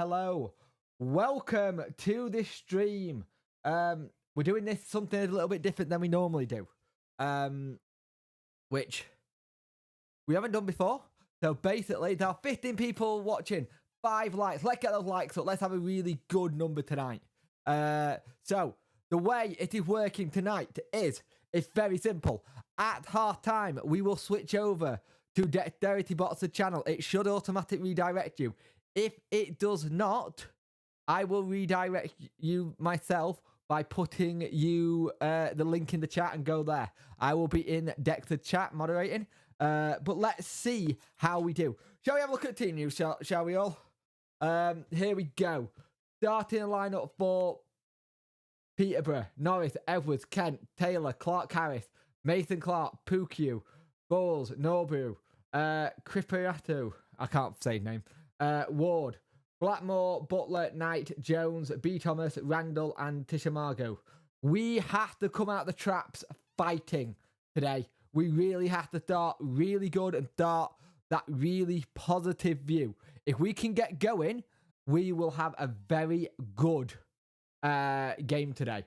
hello. Welcome to this stream. We're doing this something a little bit different than we normally do, which we haven't done before. So basically, there are 15 people watching, 5 likes. Let's get those likes up. Let's have a really good number tonight. So the way it is working tonight is it's very simple. At half time, we will switch over to Dexterity Bots channel. It should automatically redirect you. If it does not, I will redirect you myself by putting you the link in the chat and go there. I will be in Dexter chat moderating. But let's see how we do. Shall we have a look at team news, shall we all? Here we go. Starting a lineup for Peterborough, Norris, Edwards, Kent, Taylor, Clark Harris, Mason Clark, Pukyu, Bowles, Nobu, Cripriato, I can't say his name, Ward, Blackmore, Butler, Knight, Jones, B. Thomas, Randall, and Tishamargo. We have to come out the traps fighting today. We really have to start really good and start that really positive view. If we can get going, we will have a very good game today.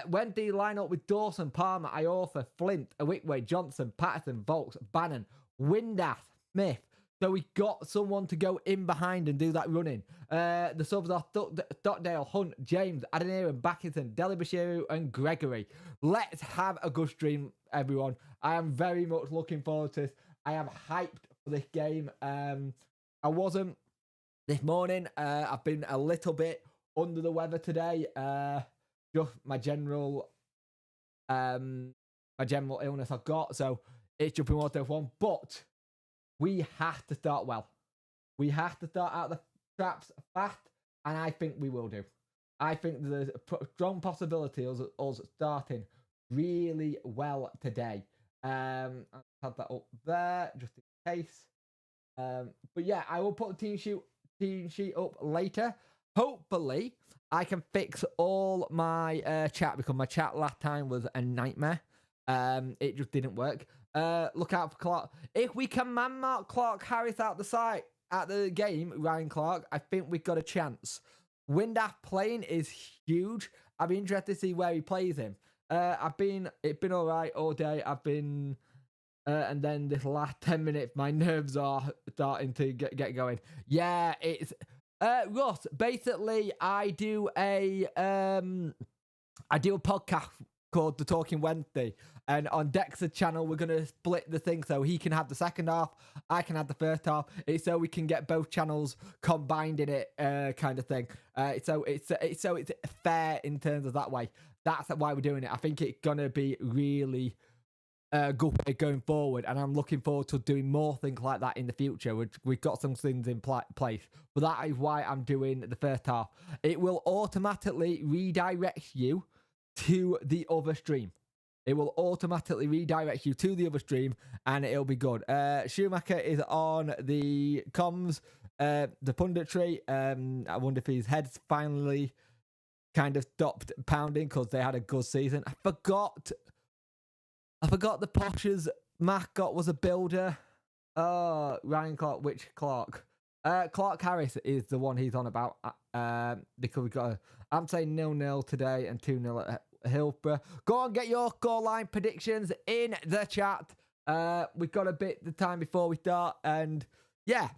Wendy line up with Dawson, Palmer, Iorfa, Flint, Awickway, Johnson, Patterson, Volks, Bannon, Windath, Smith. So we got someone to go in behind and do that running. The subs are Stockdale, Hunt, James, Adeniran, Backinson, Delibashiru, and Gregory. Let's have a good stream, everyone. I am very much looking forward to this. I am hyped for this game. I wasn't this morning. I've been a little bit under the weather today. Just my general illness I've got. So it's just been 1-1. But we have to start well. We have to start out the traps fast, and I think we will do. I think there's a strong possibility of us starting really well today. I'll have that up there just in case. But yeah, I will put the team sheet up later. Hopefully, I can fix all my chat, because my chat last time was a nightmare. It just didn't work. Look out for Clark. If we can man-mark Clark Harris out the side at the game, Ryan Clark, I think we've got a chance. Windath playing is huge. I'd be interested to see where he plays him. It's been all right all day. And then this last 10 minutes, my nerves are starting to get going. Yeah, it's Ross. Basically, I do a podcast called The Talking Wednesday, and on Dexter's channel we're gonna split the thing so he can have the second half, I can have the first half. It's so we can get both channels combined in it, kind of thing. So it's fair in terms of that way. That's why we're doing it. I think it's gonna be really good going forward, and I'm looking forward to doing more things like that in the future. We've got some things in place, but that is why I'm doing the first half. It will automatically redirect you to the other stream. It will automatically redirect you to the other stream, and it'll be good. Schumacher is on the comms, the punditry. I wonder if his head's finally kind of stopped pounding because they had a good season. I forgot the Posh's mascot was a builder. Oh, Ryan Clark. Which Clark? Clark Harris is the one he's on about. Because we got I'm saying 0-0 today and 2-0 at Hillsborough. Go on, get your scoreline predictions in the chat. We've got a bit of time before we start, and yeah,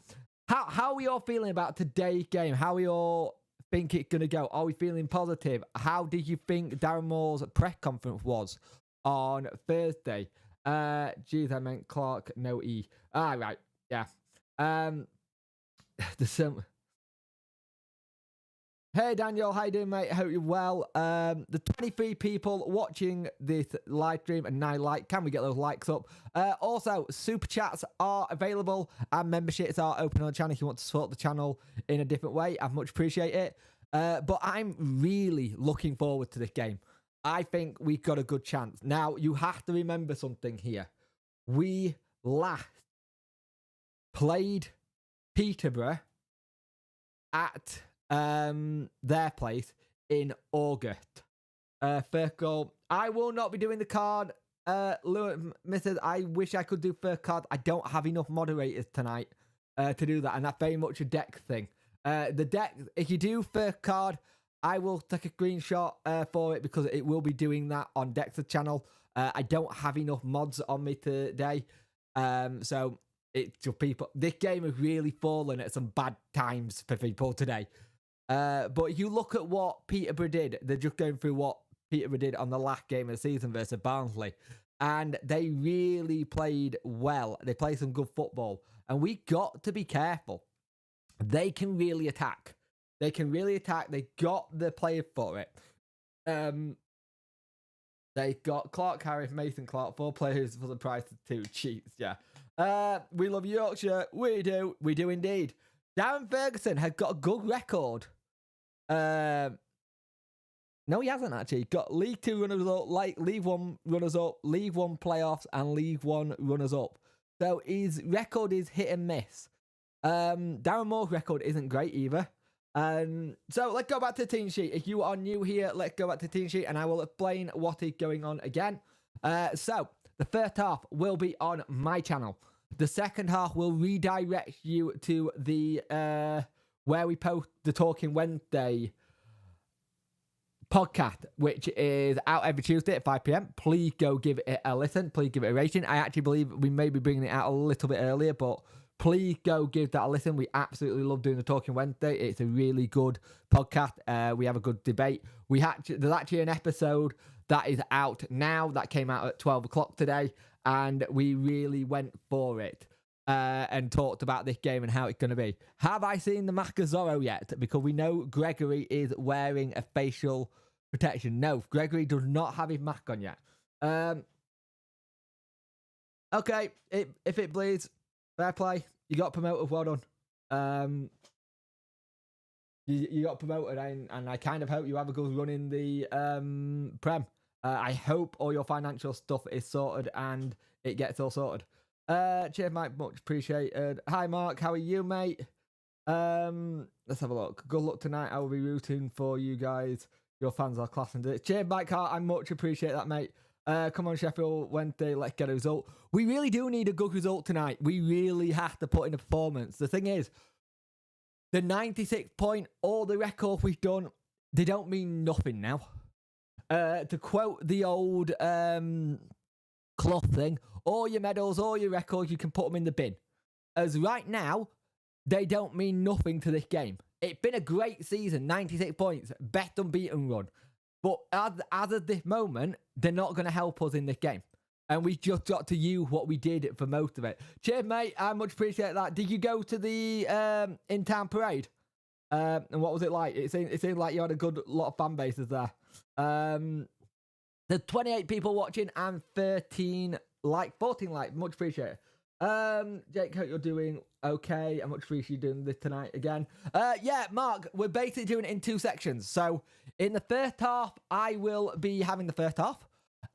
how are we all feeling about today's game? How we all think it's gonna go? Are we feeling positive? How did you think Darren Moore's press conference was on Thursday? Geez, I meant Clark, no E. Ah, right, yeah. Hey Daniel, how you doing, mate? Hope you're well. The 23 people watching this live stream and 9 likes. Can we get those likes up? Also, super chats are available and memberships are open on the channel if you want to support the channel in a different way. I much appreciate it. But I'm really looking forward to this game. I think we've got a good chance. Now, you have to remember something here. We last played Peterborough at their place in August. First goal. I will not be doing the card. Mrs. I wish I could do first card. I don't have enough moderators tonight to do that, and that's very much a deck thing. The deck, if you do first card, I will take a screenshot for it because it will be doing that on Dexter's channel. I don't have enough mods on me today. So it's just people. This game has really fallen at some bad times for people today. But you look at what Peterborough did. They're just going through what Peterborough did on the last game of the season versus Barnsley. And they really played well. They played some good football. And we got to be careful. They can really attack. They can really attack. They got the players for it. They got Clark Harris, Mason Clark, 4 players for the price of 2 cheats. Yeah. We love Yorkshire. We do. We do indeed. Darren Ferguson has got a good record. No, he hasn't actually. Got League 2 runners up, like League 1 runners up, League 1 playoffs, and League 1 runners up. So his record is hit and miss. Darren Moore's record isn't great either. So let's go back to the team sheet. If you are new here, let's go back to the team sheet and I will explain what is going on again. So the first half will be on my channel. The second half will redirect you to the where we post the Talking Wednesday podcast, which is out every Tuesday at 5 p.m. Please go give it a listen. Please give it a rating. I actually believe we may be bringing it out a little bit earlier, but please go give that a listen. We absolutely love doing the Talking Wednesday. It's a really good podcast. We have a good debate. There's actually an episode that is out now that came out at 12 o'clock today, and we really went for it and talked about this game and how it's going to be. Have I seen the Mask of Zorro yet? Because we know Gregory is wearing a facial protection. No, Gregory does not have his mask on yet. Okay, if it bleeds, fair play. You got promoted, well done. You got promoted, and I kind of hope you have a good run in the Prem. I hope all your financial stuff is sorted and it gets all sorted. Cheers, Mike, much appreciated. Hi, Mark, how are you, mate? Let's have a look. Good luck tonight. I will be rooting for you guys. Your fans are class and it. Cheers, Mike Hart. I much appreciate that, mate. Come on, Sheffield Wednesday. Let's get a result. We really do need a good result tonight. We really have to put in a performance. The thing is, the 96 point, all the records we've done, they don't mean nothing now. To quote the old cloth thing, all your medals, all your records, you can put them in the bin. As right now, they don't mean nothing to this game. It's been a great season, 96 points, best unbeaten run. But as of this moment, they're not going to help us in this game. And we just got to use what we did for most of it. Cheers, mate. I much appreciate that. Did you go to the in-town parade? And what was it like? It seemed like you had a good lot of fan bases there. There's 28 people watching and 14 likes. Much appreciated. Jake, hope you're doing okay. I much appreciate you doing this tonight again. Yeah, Mark, we're basically doing it in 2 sections. So in the first half, I will be having the first half.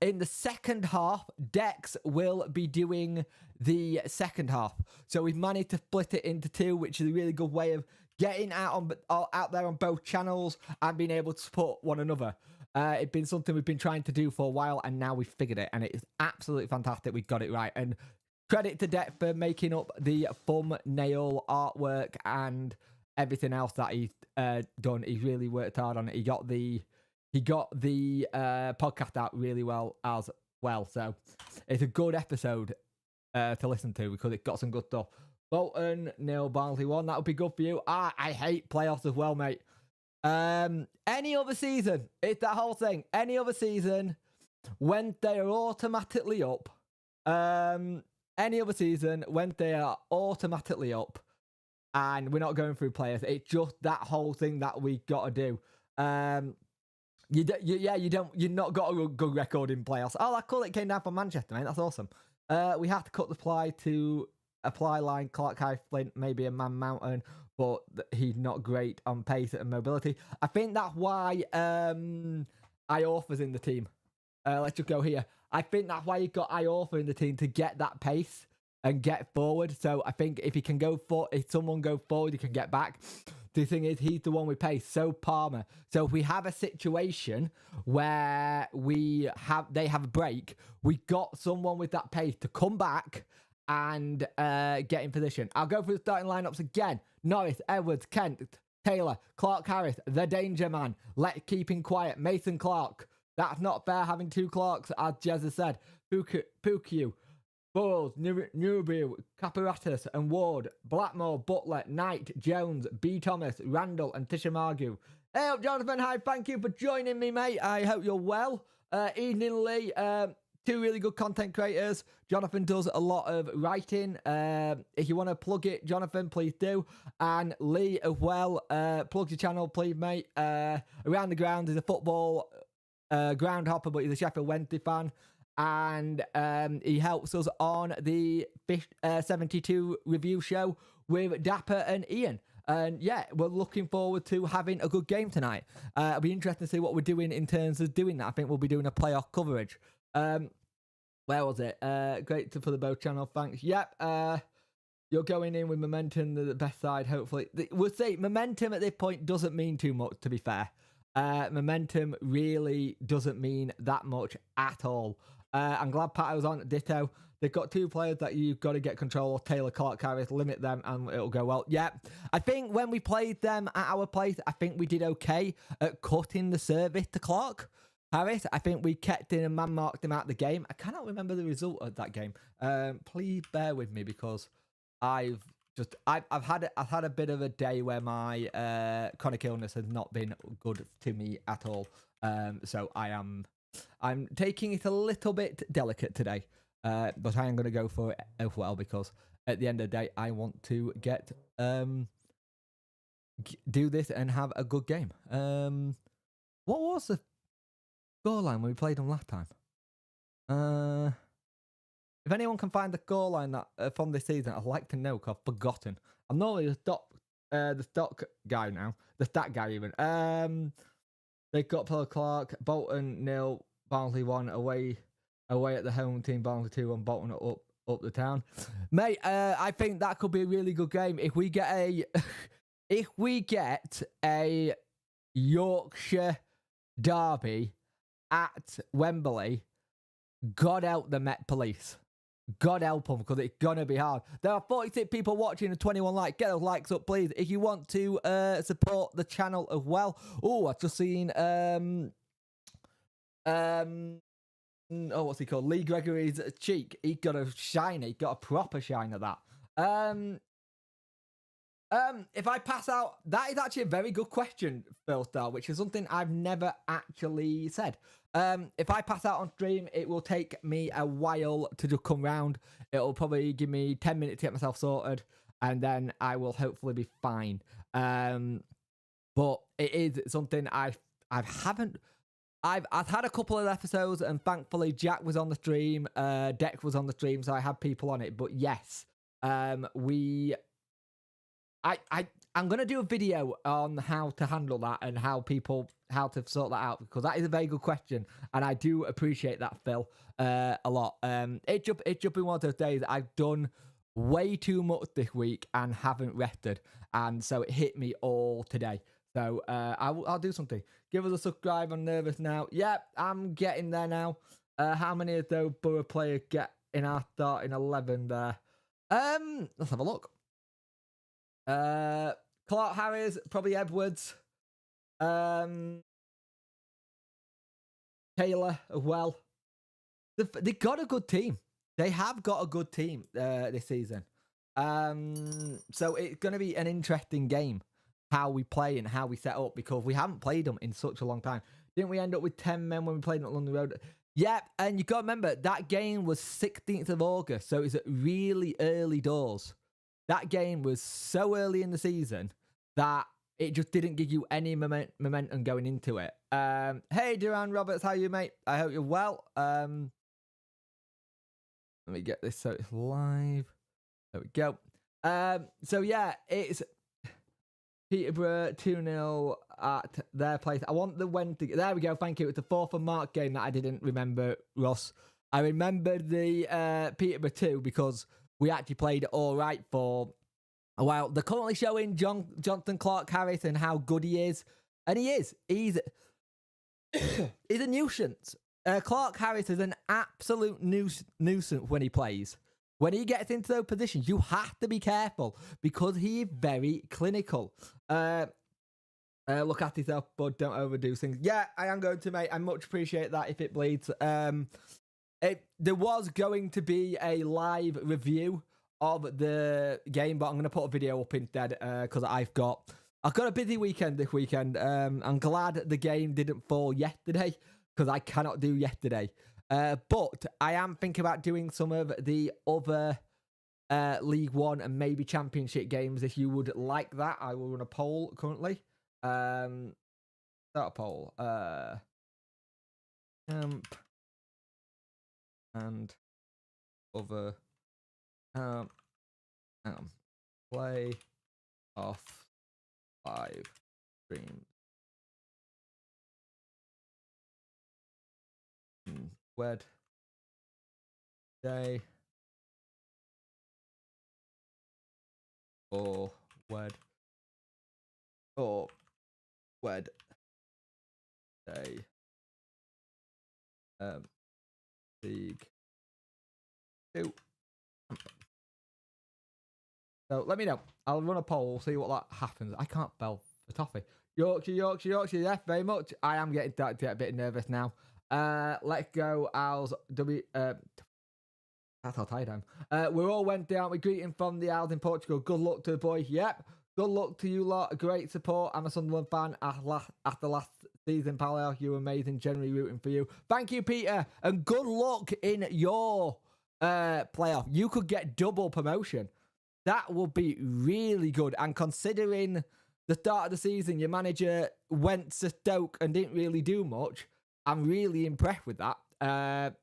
In the second half, Dex will be doing the second half. So we've managed to split it into 2, which is a really good way of getting out there on both channels and being able to support one another. It's been something we've been trying to do for a while, and now we've figured it, and it is absolutely fantastic. We got it right, and credit to Dex for making up the thumbnail artwork and everything else that he's done. He's really worked hard on it. He got the podcast out really well as well. So it's a good episode to listen to because it got some good stuff. Bolton, nil, Barnsley 1. That would be good for you. I hate playoffs as well, mate. Any other season, it's that whole thing. Any other season, when they are automatically up, any other season, when they are automatically up, and we're not going through players, it's just that whole thing that we got to do. You're not got a good record in playoffs. Oh, that's cool. It came down from Manchester, mate. That's awesome. We have to cut the apply line. Clark High Flint, maybe a Man Mountain, but he's not great on pace and mobility. I think that's why Iorfa's in the team. Let's just go here. I think that's why you got Iorfa in the team, to get that pace and get forward. So I think if someone goes forward, you can get back. The thing is, he's the one with pace. So Palmer. So if we have a situation where they have a break, we got someone with that pace to come back and get in position. I'll go through the starting lineups again. Norris, Edwards, Kent, Taylor, Clark Harris, the Danger Man, keeping quiet, Mason Clark. That's not fair having two Clarks, as Jez has said. Pukiu, Bowles, Newby, Caparatus and Ward, Blackmore, Butler, Knight, Jones, B. Thomas, Randall and Tishamargu. Hey up, Jonathan. Hi, thank you for joining me, mate. I hope you're well. Evening, Lee. Two really good content creators. Jonathan does a lot of writing. If you want to plug it, Jonathan, please do. And Lee as well. Plug your channel, please, mate. Around the Ground is a football ground hopper, but he's a Sheffield Wednesday fan. And he helps us on the 72 review show with Dapper and Ian. And yeah, we're looking forward to having a good game tonight. It'll be interesting to see what we're doing in terms of doing that. I think we'll be doing a playoff coverage. Where was it? Great for the Bow channel, thanks. Yep, you're going in with momentum, the best side, hopefully. We'll say momentum at this point doesn't mean too much, to be fair. Momentum really doesn't mean that much at all. I'm glad Pat was on Ditto. They've got two players that you've got to get control of, Taylor, Clark Harris, limit them, and it'll go well. Yeah, I think when we played them at our place, I think we did okay at cutting the service to Clark Harris. I think we kept him and man-marked him out of the game. I cannot remember the result of that game. Please bear with me because I've had a bit of a day where my chronic illness has not been good to me at all. So I'm taking it a little bit delicate today. But I am going to go for it as well because at the end of the day, I want to get do this and have a good game. What was the scoreline when we played them last time? If anyone can find the scoreline that from this season, I'd like to know because I've forgotten. I'm normally the stock guy now, the stat guy even. They got Paul Clark, Bolton 0, Barnsley 1 away at the home team, Barnsley 2 and Bolton up the town. Mate, I think that could be a really good game. If we get a Yorkshire derby at Wembley, God help the Met Police. God help them, because it's going to be hard. There are 46 people watching and 21 likes. Get those likes up, please. If you want to support the channel as well. Oh, I've just seen what's he called? Lee Gregory's cheek. He got a shiny, got a proper shine of that. If I pass out, that is actually a very good question, Phil Star, which is something I've never actually said. If I pass out on stream, it will take me a while to just come round. It'll probably give me 10 minutes to get myself sorted, and then I will hopefully be fine. But it is something I've had a couple of episodes, and thankfully Jack was on the stream, Dex was on the stream, so I had people on it. But yes, I'm gonna do a video on how to handle that and how to sort that out, because that is a very good question, and I do appreciate that, Phil, a lot. It's just been one of those days I've done way too much this week and haven't rested, and so it hit me all today. So I'll do something. Give us a subscribe. I'm nervous now. Yep, I'm getting there now. How many of those Borough players get in our starting 11 there? Let's have a look. Clark Harris, probably Edwards. Taylor as well. They got a good team. They have got a good team this season. So it's going to be an interesting game, how we play and how we set up, because we haven't played them in such a long time. Didn't we end up with 10 men when we played them at London Road? Yep, and you got to remember, that game was 16th of August, so it's at really early doors. That game was so early in the season that it just didn't give you any momentum going into it. Hey, Duran Roberts, how are you, mate? I hope you're well. Let me get this so it's live. There we go. So yeah, it's Peterborough 2-0 at their place. I want the Wednesday. There we go. Thank you. It's the 4th of March game that I didn't remember, Ross. I remembered the Peterborough 2 because we actually played it all right for a while. They're currently showing Jonathan Clark Harris and how good he is. And he is. He's a nuisance. Clark Harris is an absolute nuisance when he plays. when he gets into those positions, you have to be careful because he is very clinical. Look at yourself, bud. Don't overdo things. Yeah, I am going to, mate. I much appreciate that if it bleeds. There was going to be a live review of the game, but I'm going to put a video up instead because I've got a busy weekend this weekend. I'm glad the game didn't fall yesterday because I cannot do yesterday. But I am thinking about doing some of the other League One and maybe Championship games. If you would like that, I will run a poll currently. Start a poll. Camp and other play off live streams. Wed day or wed day League 2. So let me know. I'll run a poll, see what that happens. I can't spell for toffee. Yorkshire. Yeah, very much. I am getting to get a bit nervous now. Let's go, Owls. That's how tired I am. We all went down. We greeting from the Owls in Portugal. Good luck to the boy. Yep. Good luck to you lot. Great support. I'm a Sunderland fan after last season, pal. You're amazing. Generally rooting for you. Thank you, Peter. And good luck in your playoff. You could get double promotion. That would be really good. And considering the start of the season, your manager went to Stoke and didn't really do much, I'm really impressed with that.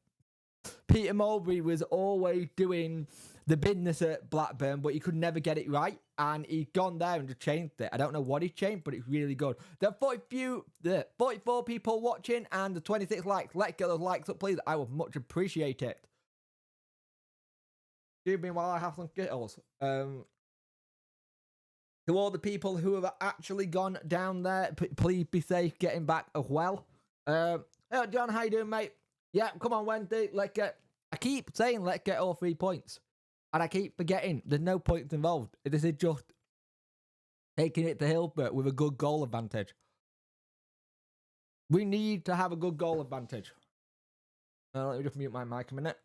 Peter Mulberry was always doing the business at Blackburn, but he could never get it right. And he'd gone there and just changed it. I don't know what he changed, but it's really good. There are 44 people watching and the 26 likes. Let's get those likes up, please. I would much appreciate it. Excuse me while I have some Skittles. To all the people who have actually gone down there, please be safe getting back as well. Hey, John, how you doing, mate? Yeah, come on, Wendy. I keep saying let's get all 3 points. And I keep forgetting there's no points involved. This is just taking it to Hillsborough with a good goal advantage. We need to have a good goal advantage. Let me just mute my mic a minute.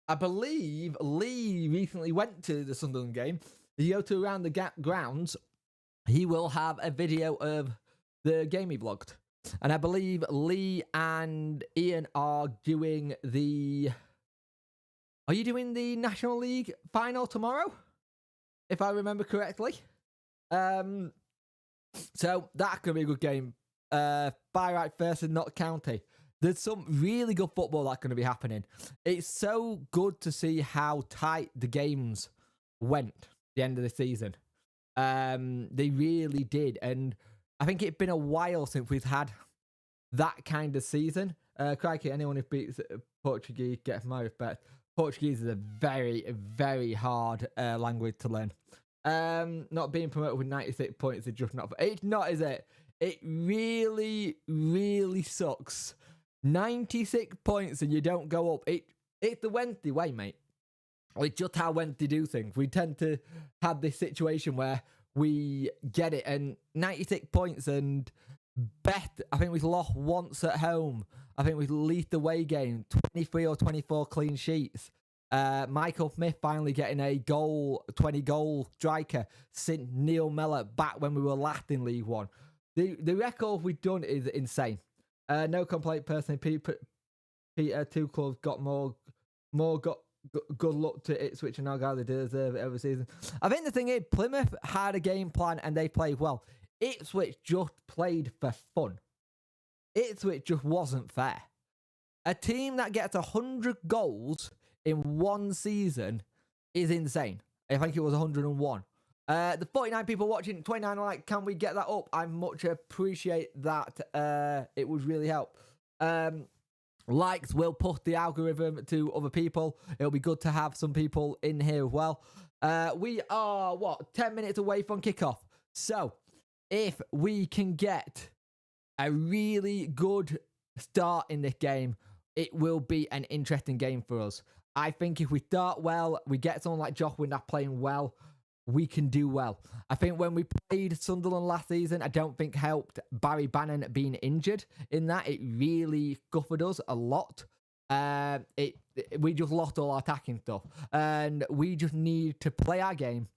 I believe Lee recently went to the Sunderland game. He go to around the grounds. He will have a video of the game he vlogged. And I believe Lee and Ian are doing the... Are you doing the National League final tomorrow? If I remember correctly. So that's going to be a good game. Bayreuth versus Notts County. There's some really good football that's going to be happening. It's so good to see how tight the games went at the end of the season. They really did. And I think it's been a while since we've had that kind of season. Crikey, anyone who beats Portuguese gets my respect. Portuguese is a very, very hard language to learn. Not being promoted with 96 points is just not... It's not, is it? It really, really sucks. 96 points and you don't go up. It's the Wednesday way, mate. It's just how Wednesday do things. We tend to have this situation where we get it and 96 points and bet. I think we've lost once at home. I think we've leased away game, 23 or 24 clean sheets. Michael Smith finally getting a 20-goal striker since Neil Mellor back when we were last in League One. The record we've done is insane. No complaint personally. Peter, 2 clubs got more good luck to Ipswich and Argyle. They deserve it every season. I think the thing is, Plymouth had a game plan and they played well. Ipswich just played for fun. Ipswich just wasn't fair. A team that gets 100 goals in one season is insane. I think it was 101. The 49 people watching, 29 like, can we get that up? I much appreciate that. It would really help. Likes will push the algorithm to other people. It'll be good to have some people in here as well. We are, 10 minutes away from kickoff. So, if we can get a really good start in this game, it will be an interesting game for us. I think if we start well, we get someone like Josh Windass playing well, we can do well. I think when we played Sunderland last season, I don't think helped Barry Bannon being injured in that. It really gutted us a lot. We just lost all our attacking stuff. And we just need to play our game.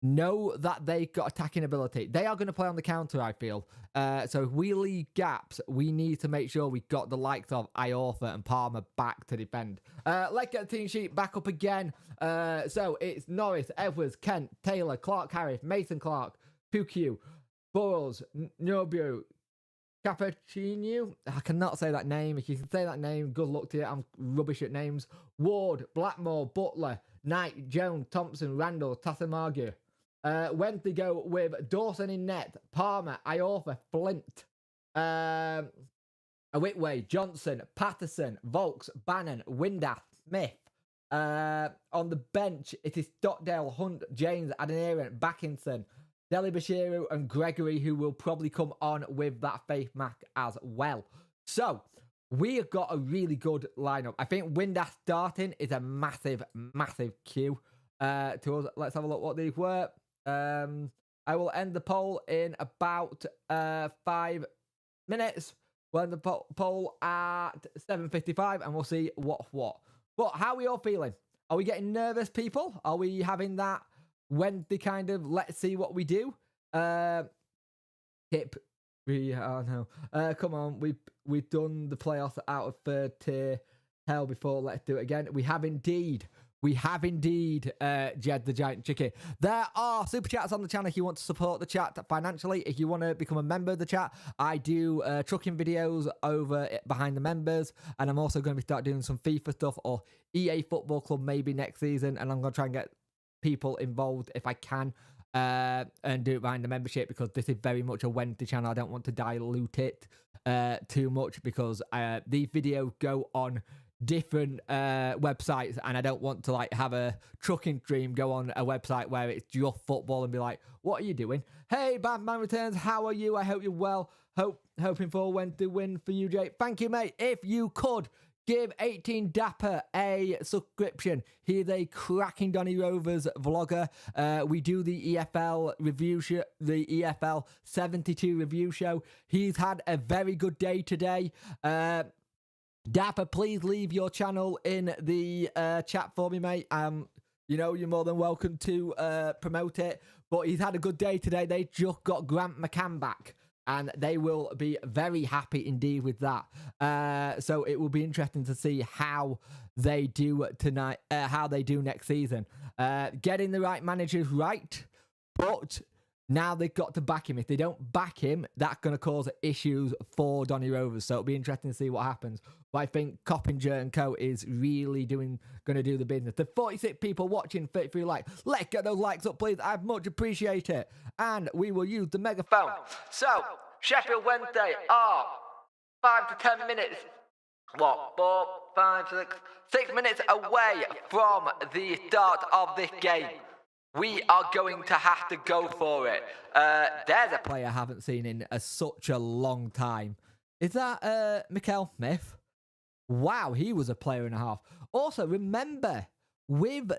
Know that they got attacking ability. They are going to play on the counter, I feel. So if we leave gaps, we need to make sure we got the likes of Iorfa and Palmer back to defend. Let's get the team sheet back up again. So it's Norris, Edwards, Kent, Taylor, Clark Harris, Mason Clark, Pukiu, Burrows, Nobu, Cappuccino. I cannot say that name. If you can say that name, good luck to you. I'm rubbish at names. Ward, Blackmore, Butler, Knight, Jones, Thompson, Randall, Tassamargu. Wednesday go with Dawson in net, Palmer, Iorfa, Flint, Whitway, Johnson, Patterson, Volks, Bannon, Windass, Smith. On the bench, it is Stockdale, Hunt, James, Adeniran, Backinson, Deli Bashiru, and Gregory, who will probably come on with that faith mark as well. So, we have got a really good lineup. I think Windass starting is a massive, massive cue to us. Let's have a look what these were. I will end the poll in about 5 minutes. We'll end the poll at 7:55 and we'll see what's what. But how are we all feeling? Are we getting nervous, people? Are we having that Wednesday kind of let's see what we do? Tip. No. Come on, we've done the playoffs out of third tier hell before. Let's do it again. We have indeed, Jed the Giant Chicken. There are super chats on the channel if you want to support the chat financially. If you want to become a member of the chat, I do trucking videos over behind the members, and I'm also going to start doing some FIFA stuff or EA Football Club maybe next season, and I'm going to try and get people involved if I can. And do it behind the membership, because this is very much a Wednesday channel. I don't want to dilute it too much, because these videos go on different websites, and I don't want to like have a trucking stream go on a website where it's just football and be like, what are you doing? Hey, Batman Returns, how are you? I hope you're well. Hoping for a Wednesday win for you, Jake. Thank you, mate. If you could give 18 Dapper a subscription. He's a cracking Donny Rovers vlogger. We do the EFL review show, the EFL 72 review show. He's had a very good day today. Dapper, please leave your channel in the chat for me, mate. You know, you're more than welcome to promote it. But he's had a good day today. They just got Grant McCann back, and they will be very happy indeed with that. So it will be interesting to see how they do tonight, how they do next season. Getting the right managers right, but now they've got to back him. If they don't back him, that's going to cause issues for Donny Rovers. So it'll be interesting to see what happens. But I think Coppinger and Co is really going to do the business. The 46 people watching, 33 likes. Let's get those likes up, please. I'd much appreciate it. And we will use the megaphone. So, Sheffield Wednesday are 5 to 10 minutes. 4, 5, 6 minutes away from the start of this game. We are going to have to go for it. There's a player I haven't seen in such a long time. Is that Mikel Smith? Wow, he was a player and a half. Also, remember with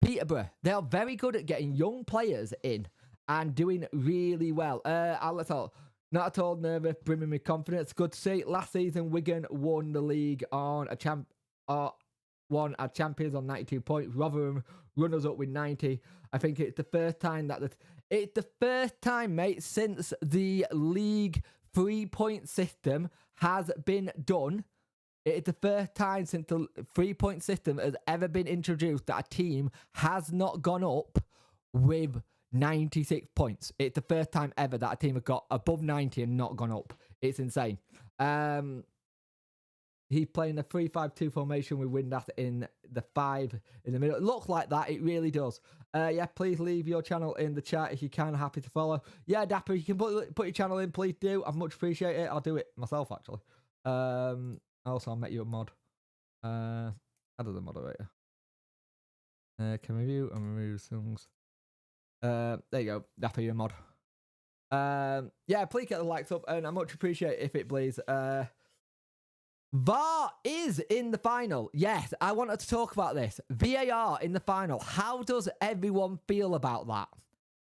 Peterborough, they are very good at getting young players in and doing really well. Let's talk. Not at all nervous, brimming with confidence. Good to see. Last season, Wigan won the league on won our champions on 92 points. Rotherham runners up with 90. I think it's the first time it's the first time, mate, since the league 3-point system has been done. It is the first time since the 3-point system has ever been introduced that a team has not gone up with 96 points. It's the first time ever that a team has got above 90 and not gone up. It's insane. He's playing a 3-5-2 formation with Windass in the 5 in the middle. It looks like that. It really does. Yeah, please leave your channel in the chat if you can. Happy to follow. Yeah, Dapper, you can put your channel in. Please do. I'd much appreciate it. I'll do it myself, actually. Also, I'll make you a mod. Add the moderator. Can review and remove songs. There you go. That's for your mod. Yeah, please get the likes up, and I much appreciate if it please. VAR is in the final. Yes, I wanted to talk about this. VAR in the final. How does everyone feel about that?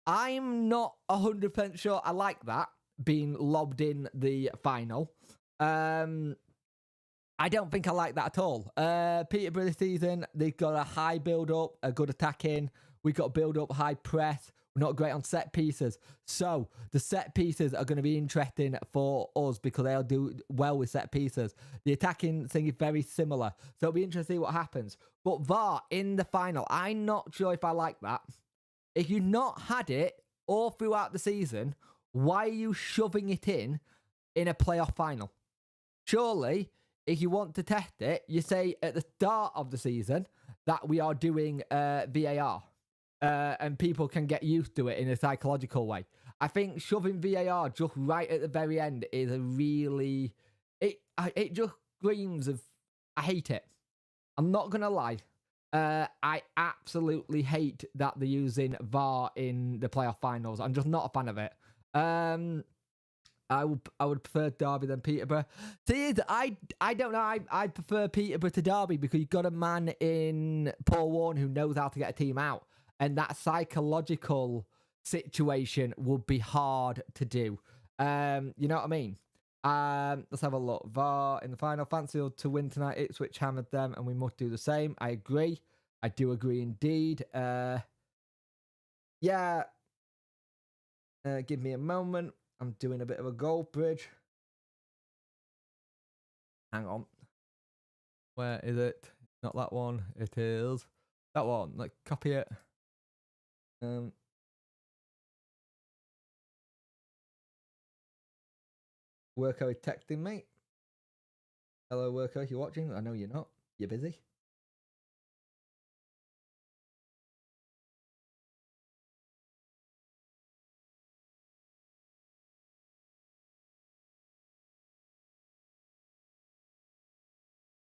I'm not 100% sure I like that being lobbed in the final. I don't think I like that at all. Peterborough this season, they've got a high build-up, a good attacking. We've got build-up, high press. We're not great on set pieces. So the set pieces are going to be interesting for us because they'll do well with set pieces. The attacking thing is very similar. So it'll be interesting to see what happens. But VAR in the final, I'm not sure if I like that. If you've not had it all throughout the season, why are you shoving it in a playoff final? Surely, if you want to test it, you say at the start of the season that we are doing VAR. And people can get used to it in a psychological way. I think shoving VAR just right at the very end is a really... It just screams of... I hate it. I'm not going to lie. I absolutely hate that they're using VAR in the playoff finals. I'm just not a fan of it. I would prefer Derby than Peterborough. See, I don't know. I prefer Peterborough to Derby because you've got a man in Paul Warne who knows how to get a team out. And that psychological situation would be hard to do. You know what I mean? Let's have a look. VAR in the final. Fancy to win tonight. Ipswich hammered them and we must do the same. I agree. I do agree indeed. Yeah. Give me a moment. I'm doing a bit of a goal bridge. Hang on. Where is it? Not that one. It is that one. Like, copy it. Worko is texting me. Hello, Worko. You watching? I know you're not. You're busy.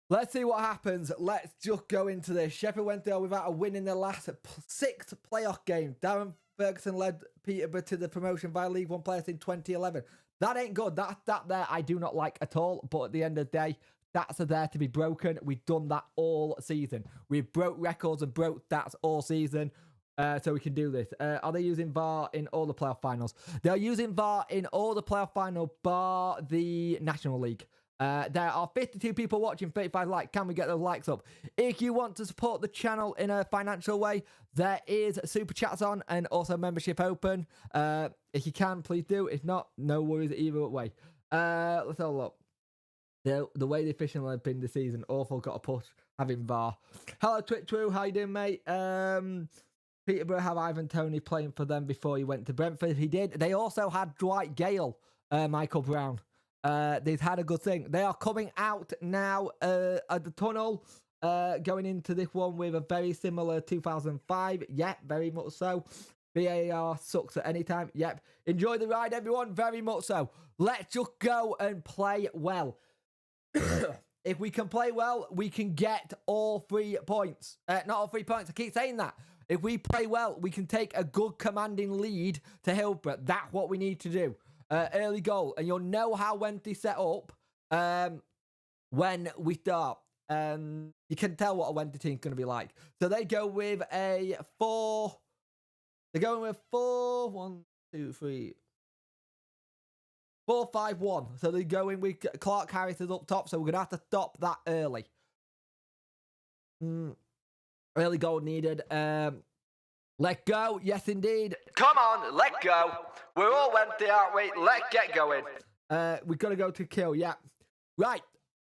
Let's see what happens. Let's just go into this. Sheffield went there without a win in their last 6 playoff games. Darren Ferguson led Peterborough to the promotion via League One players in 2011. That ain't good. That there I do not like at all. But at the end of the day, stats are there to be broken. We've done that all season. We've broke records and broke stats all season. So we can do this. Are they using VAR in all the playoff finals? They're using VAR in all the playoff finals bar the National League. There are 52 people watching, 35 likes. Can we get those likes up? If you want to support the channel in a financial way, there is super chats on and also membership open. If you can, please do. If not, no worries either way. Let's have a look. The way the officials have been this season, awful. Got a push having VAR. Hello, Twitch True. How you doing, mate? Peterborough have Ivan Toney playing for them before he went to Brentford. He did. They also had Dwight Gale, Michael Brown. They've had a good thing. They are coming out now at the tunnel, going into this one with a very similar 2005. Yep, very much so. VAR sucks at any time. Yep. Enjoy the ride, everyone. Very much so. Let's just go and play well. If we can play well, we can get all 3 points. Not all 3 points. I keep saying that. If we play well, we can take a good commanding lead to Hillsborough. That's what we need to do. Early goal. And you'll know how Wednesday set up when we start. You can tell what a Wednesday team's going to be like. So they go with a 4. They're going with 4, 1, 2, 3, 4, 5, 1. So they're going with Clark Harris is up top. So we're going to have to stop that early. Early goal needed. Let go. Yes, indeed. Come on, let go. We're all Wednesday, aren't we? Let's get going. We've got to go to kill, yeah. Right,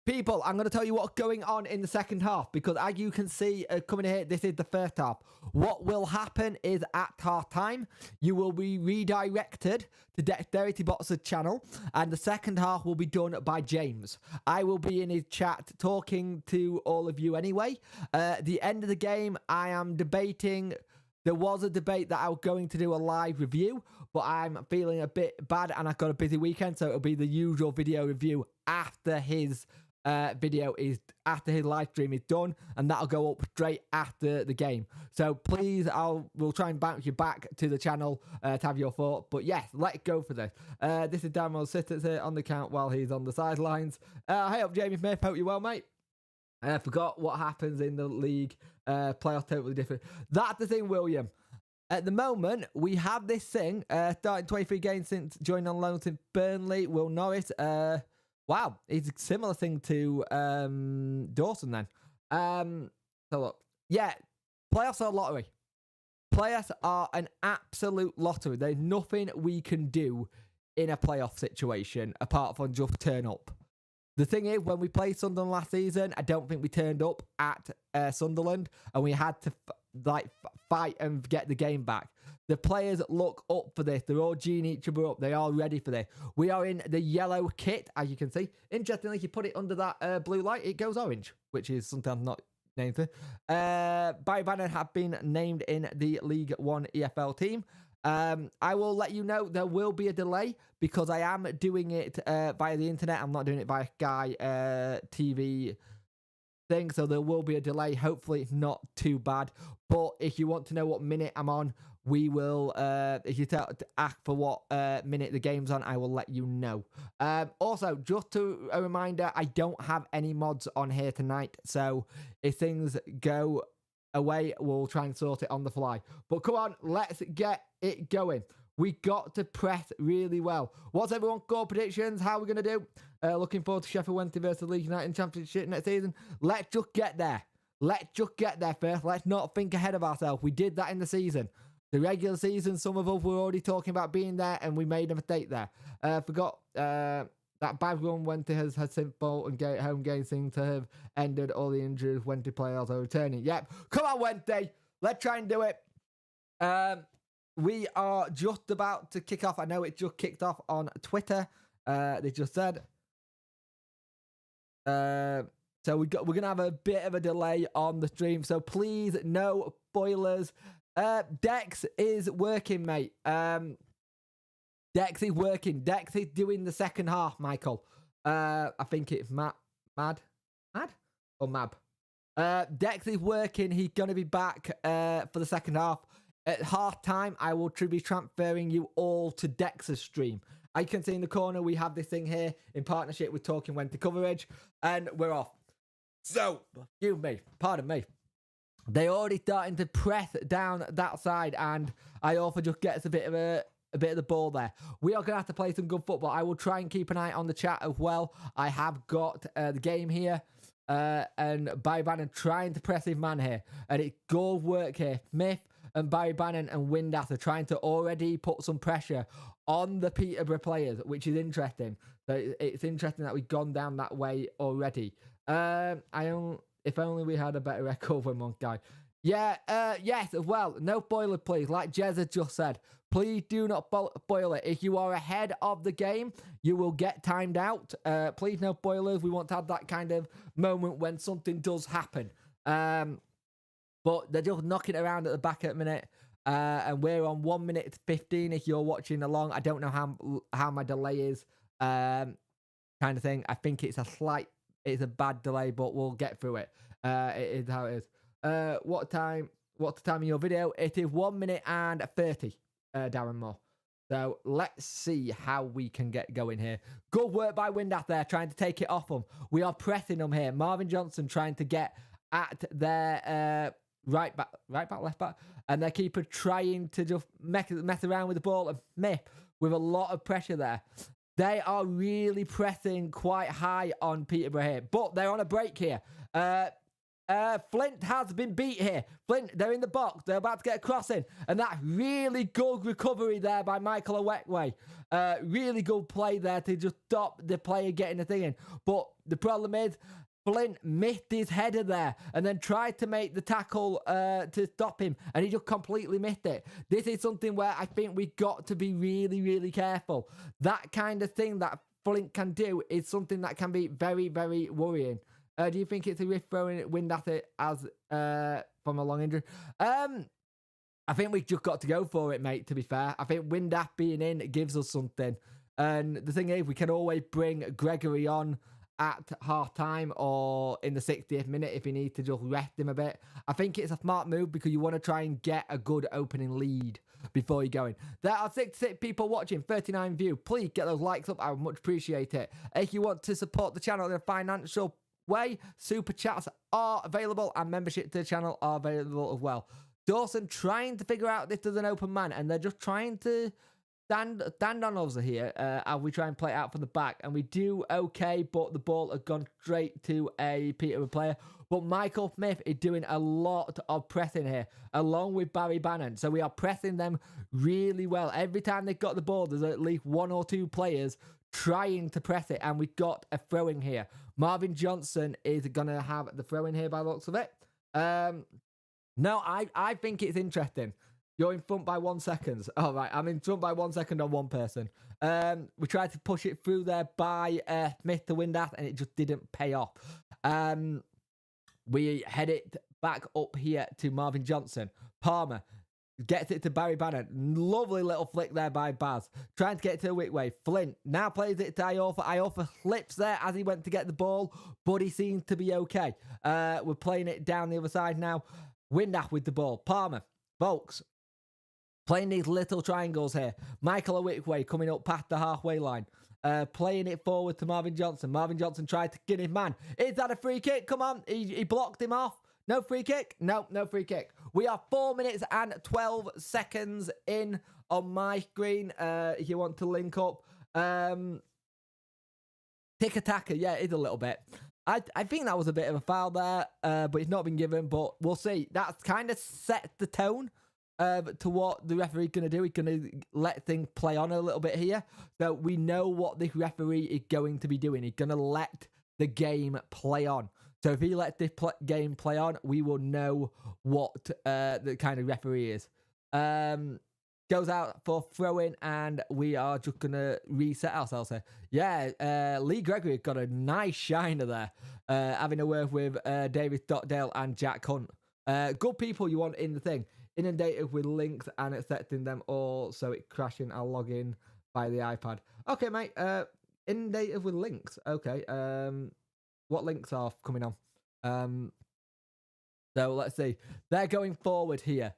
people, I'm going to tell you what's going on in the second half because as you can see coming here, this is the first half. What will happen is at half time, you will be redirected to Dexterity Box's channel and the second half will be done by James. I will be in his chat talking to all of you anyway. At the end of the game, I am debating... There was a debate that I was going to do a live review, but I'm feeling a bit bad and I've got a busy weekend, so it'll be the usual video review after his after his live stream is done, and that'll go up straight after the game. So please, we'll try and bounce you back to the channel to have your thought. But yes, let's go for this. This is Daniel Sitters here on the count while he's on the sidelines. Hey up, Jamie Smith. Hope you're well, mate. I forgot what happens in the league. Playoff totally different. That's the thing, William. At the moment, we have this thing, starting 23 games since joining on loan to Burnley. Will Norris, wow, it's a similar thing to Dawson then. So look, yeah, playoffs are a lottery. Playoffs are an absolute lottery. There's nothing we can do in a playoff situation apart from just turn up. The thing is, when we played Sunderland last season, I don't think we turned up at Sunderland, and we had to fight and get the game back. The players look up for this. They're all geeing each other up. They are ready for this. We are in the yellow kit, as you can see. Interestingly, if you put it under that blue light, it goes orange, which is sometimes not named for. Barry Bannon have been named in the League One EFL team. I will let you know there will be a delay because I am doing it via the internet. I'm not doing it via Sky TV thing, so there will be a delay. Hopefully it's not too bad. But if you want to know what minute I'm on, we will, if you ask for what minute the game's on, I will let you know. Also, just a reminder, I don't have any mods on here tonight, so if things go away, we'll try and sort it on the fly. But come on, let's get it going. We got to press really well. What's everyone's score predictions? How are we going to do? Looking forward to Sheffield Wednesday versus Leeds United Championship next season. Let's just get there. Let's just get there first. Let's not think ahead of ourselves. We did that in the season. The regular season, some of us were already talking about being there, and we made a mistake there. Forgot that bad run Wednesday has simple and home games seem to have ended. All the injuries Wednesday players are returning. Yep. Come on, Wednesday. Let's try and do it. We are just about to kick off. I know it just kicked off on Twitter. They just said. So we're going to have a bit of a delay on the stream. So please, no spoilers. Dex is working, mate. Dex is working. Dex is doing the second half, Michael. I think it's Mad or Mab. Dex is working. He's going to be back for the second half. At half time, I will be transferring you all to Dex's stream. As you can see in the corner, we have this thing here in partnership with Talking Wednesday Coverage, and we're off. So, pardon me. They're already starting to press down that side, and I also just gets a bit of the ball there. We are going to have to play some good football. I will try and keep an eye on the chat as well. I have got the game here, and Barry Bannon trying to press his man here, and it's good work here. Smith and Barry Bannon and Windass are trying to already put some pressure on the Peterborough players, which is interesting. So it's interesting that we've gone down that way already. If only we had a better record when one guy. Yeah, yes, as well. No spoiler, please. Like Jez had just said, please do not spoil it. If you are ahead of the game, you will get timed out. Please, no spoilers. We want to have that kind of moment when something does happen. But they're just knocking around at the back at the minute. And we're on 1 minute 15 if you're watching along. I don't know how my delay is. Kind of thing. I think it's a bad delay, but we'll get through it. It is how it is. What's the time of your video? It is 1 minute and 30, Darren Moore. So let's see how we can get going here. Good work by Windass there, trying to take it off them. We are pressing them here. Marvin Johnson trying to get at their right back, left back, and their keeper trying to just mess around with the ball and miss with a lot of pressure there. They are really pressing quite high on Peterborough here, but they're on a break here. Flint has been beat here. Flint, they're in the box. They're about to get a cross in. And that really good recovery there by Michael Owekwe. Really good play there to just stop the player getting the thing in. But the problem is, Flint missed his header there and then tried to make the tackle to stop him, and he just completely missed it. This is something where I think we've got to be really, really careful. That kind of thing that Flint can do is something that can be very, very worrying. Do you think it's a risk throwing wind at it as from a long injury? I think we've just got to go for it, mate, to be fair. I think Windass being in gives us something. And the thing is, we can always bring Gregory on at half time or in the 60th minute if you need to just rest him a bit. I think it's a smart move because you want to try and get a good opening lead before you go in. There are 66 people watching, 39 view. Please get those likes up. I would much appreciate it. If you want to support the channel in a financial way, super chats are available and membership to the channel are available as well. Dawson trying to figure out this is an open man, and they're just trying to stand on us here as we try and play it out from the back, and we do okay, but the ball has gone straight to a Peterborough player. But Michael Smith is doing a lot of pressing here, along with Barry Bannon. So we are pressing them really well. Every time they've got the ball, there's at least 1 or 2 players trying to press it, and we've got a throw-in here. Marvin Johnson is going to have the throw-in here by the looks of it. No, I think it's interesting. You're in front by 1 second. All right, I'm in front by 1 second on one person. We tried to push it through there by Smith to Windass, and it just didn't pay off. We head it back up here to Marvin Johnson. Palmer gets it to Barry Bannon. Lovely little flick there by Baz. Trying to get it to Wickway. Flint now plays it to Iorfa. Iorfa slips there as he went to get the ball, but he seems to be okay. We're playing it down the other side now. Windass with the ball. Palmer. Volks. Playing these little triangles here. Michael Wickway coming up past the halfway line. Playing it forward to Marvin Johnson. Marvin Johnson tried to get his man. Is that a free kick? Come on. He blocked him off. No free kick? No free kick. We are 4 minutes and 12 seconds in on my screen. If you want to link up. Tick-a-tacker. Yeah, it is a little bit. I think that was a bit of a foul there, but it's not been given, but we'll see. That's kind of set the tone to what the referee's going to do. He's going to let things play on a little bit here. So we know what this referee is going to be doing. He's going to let the game play on. So if he lets this game play on, we will know what the kind of referee is. Goes out for throw-in, and we are just going to reset ourselves here. Yeah, Lee Gregory got a nice shiner there, having a word with David Stockdale and Jack Hunt. Good people you want in the thing. Inundated with links and accepting them all, so it crashing. I'll log in by the iPad. Okay, mate. Inundated with links. Okay. What links are coming on? So let's see. They're going forward here.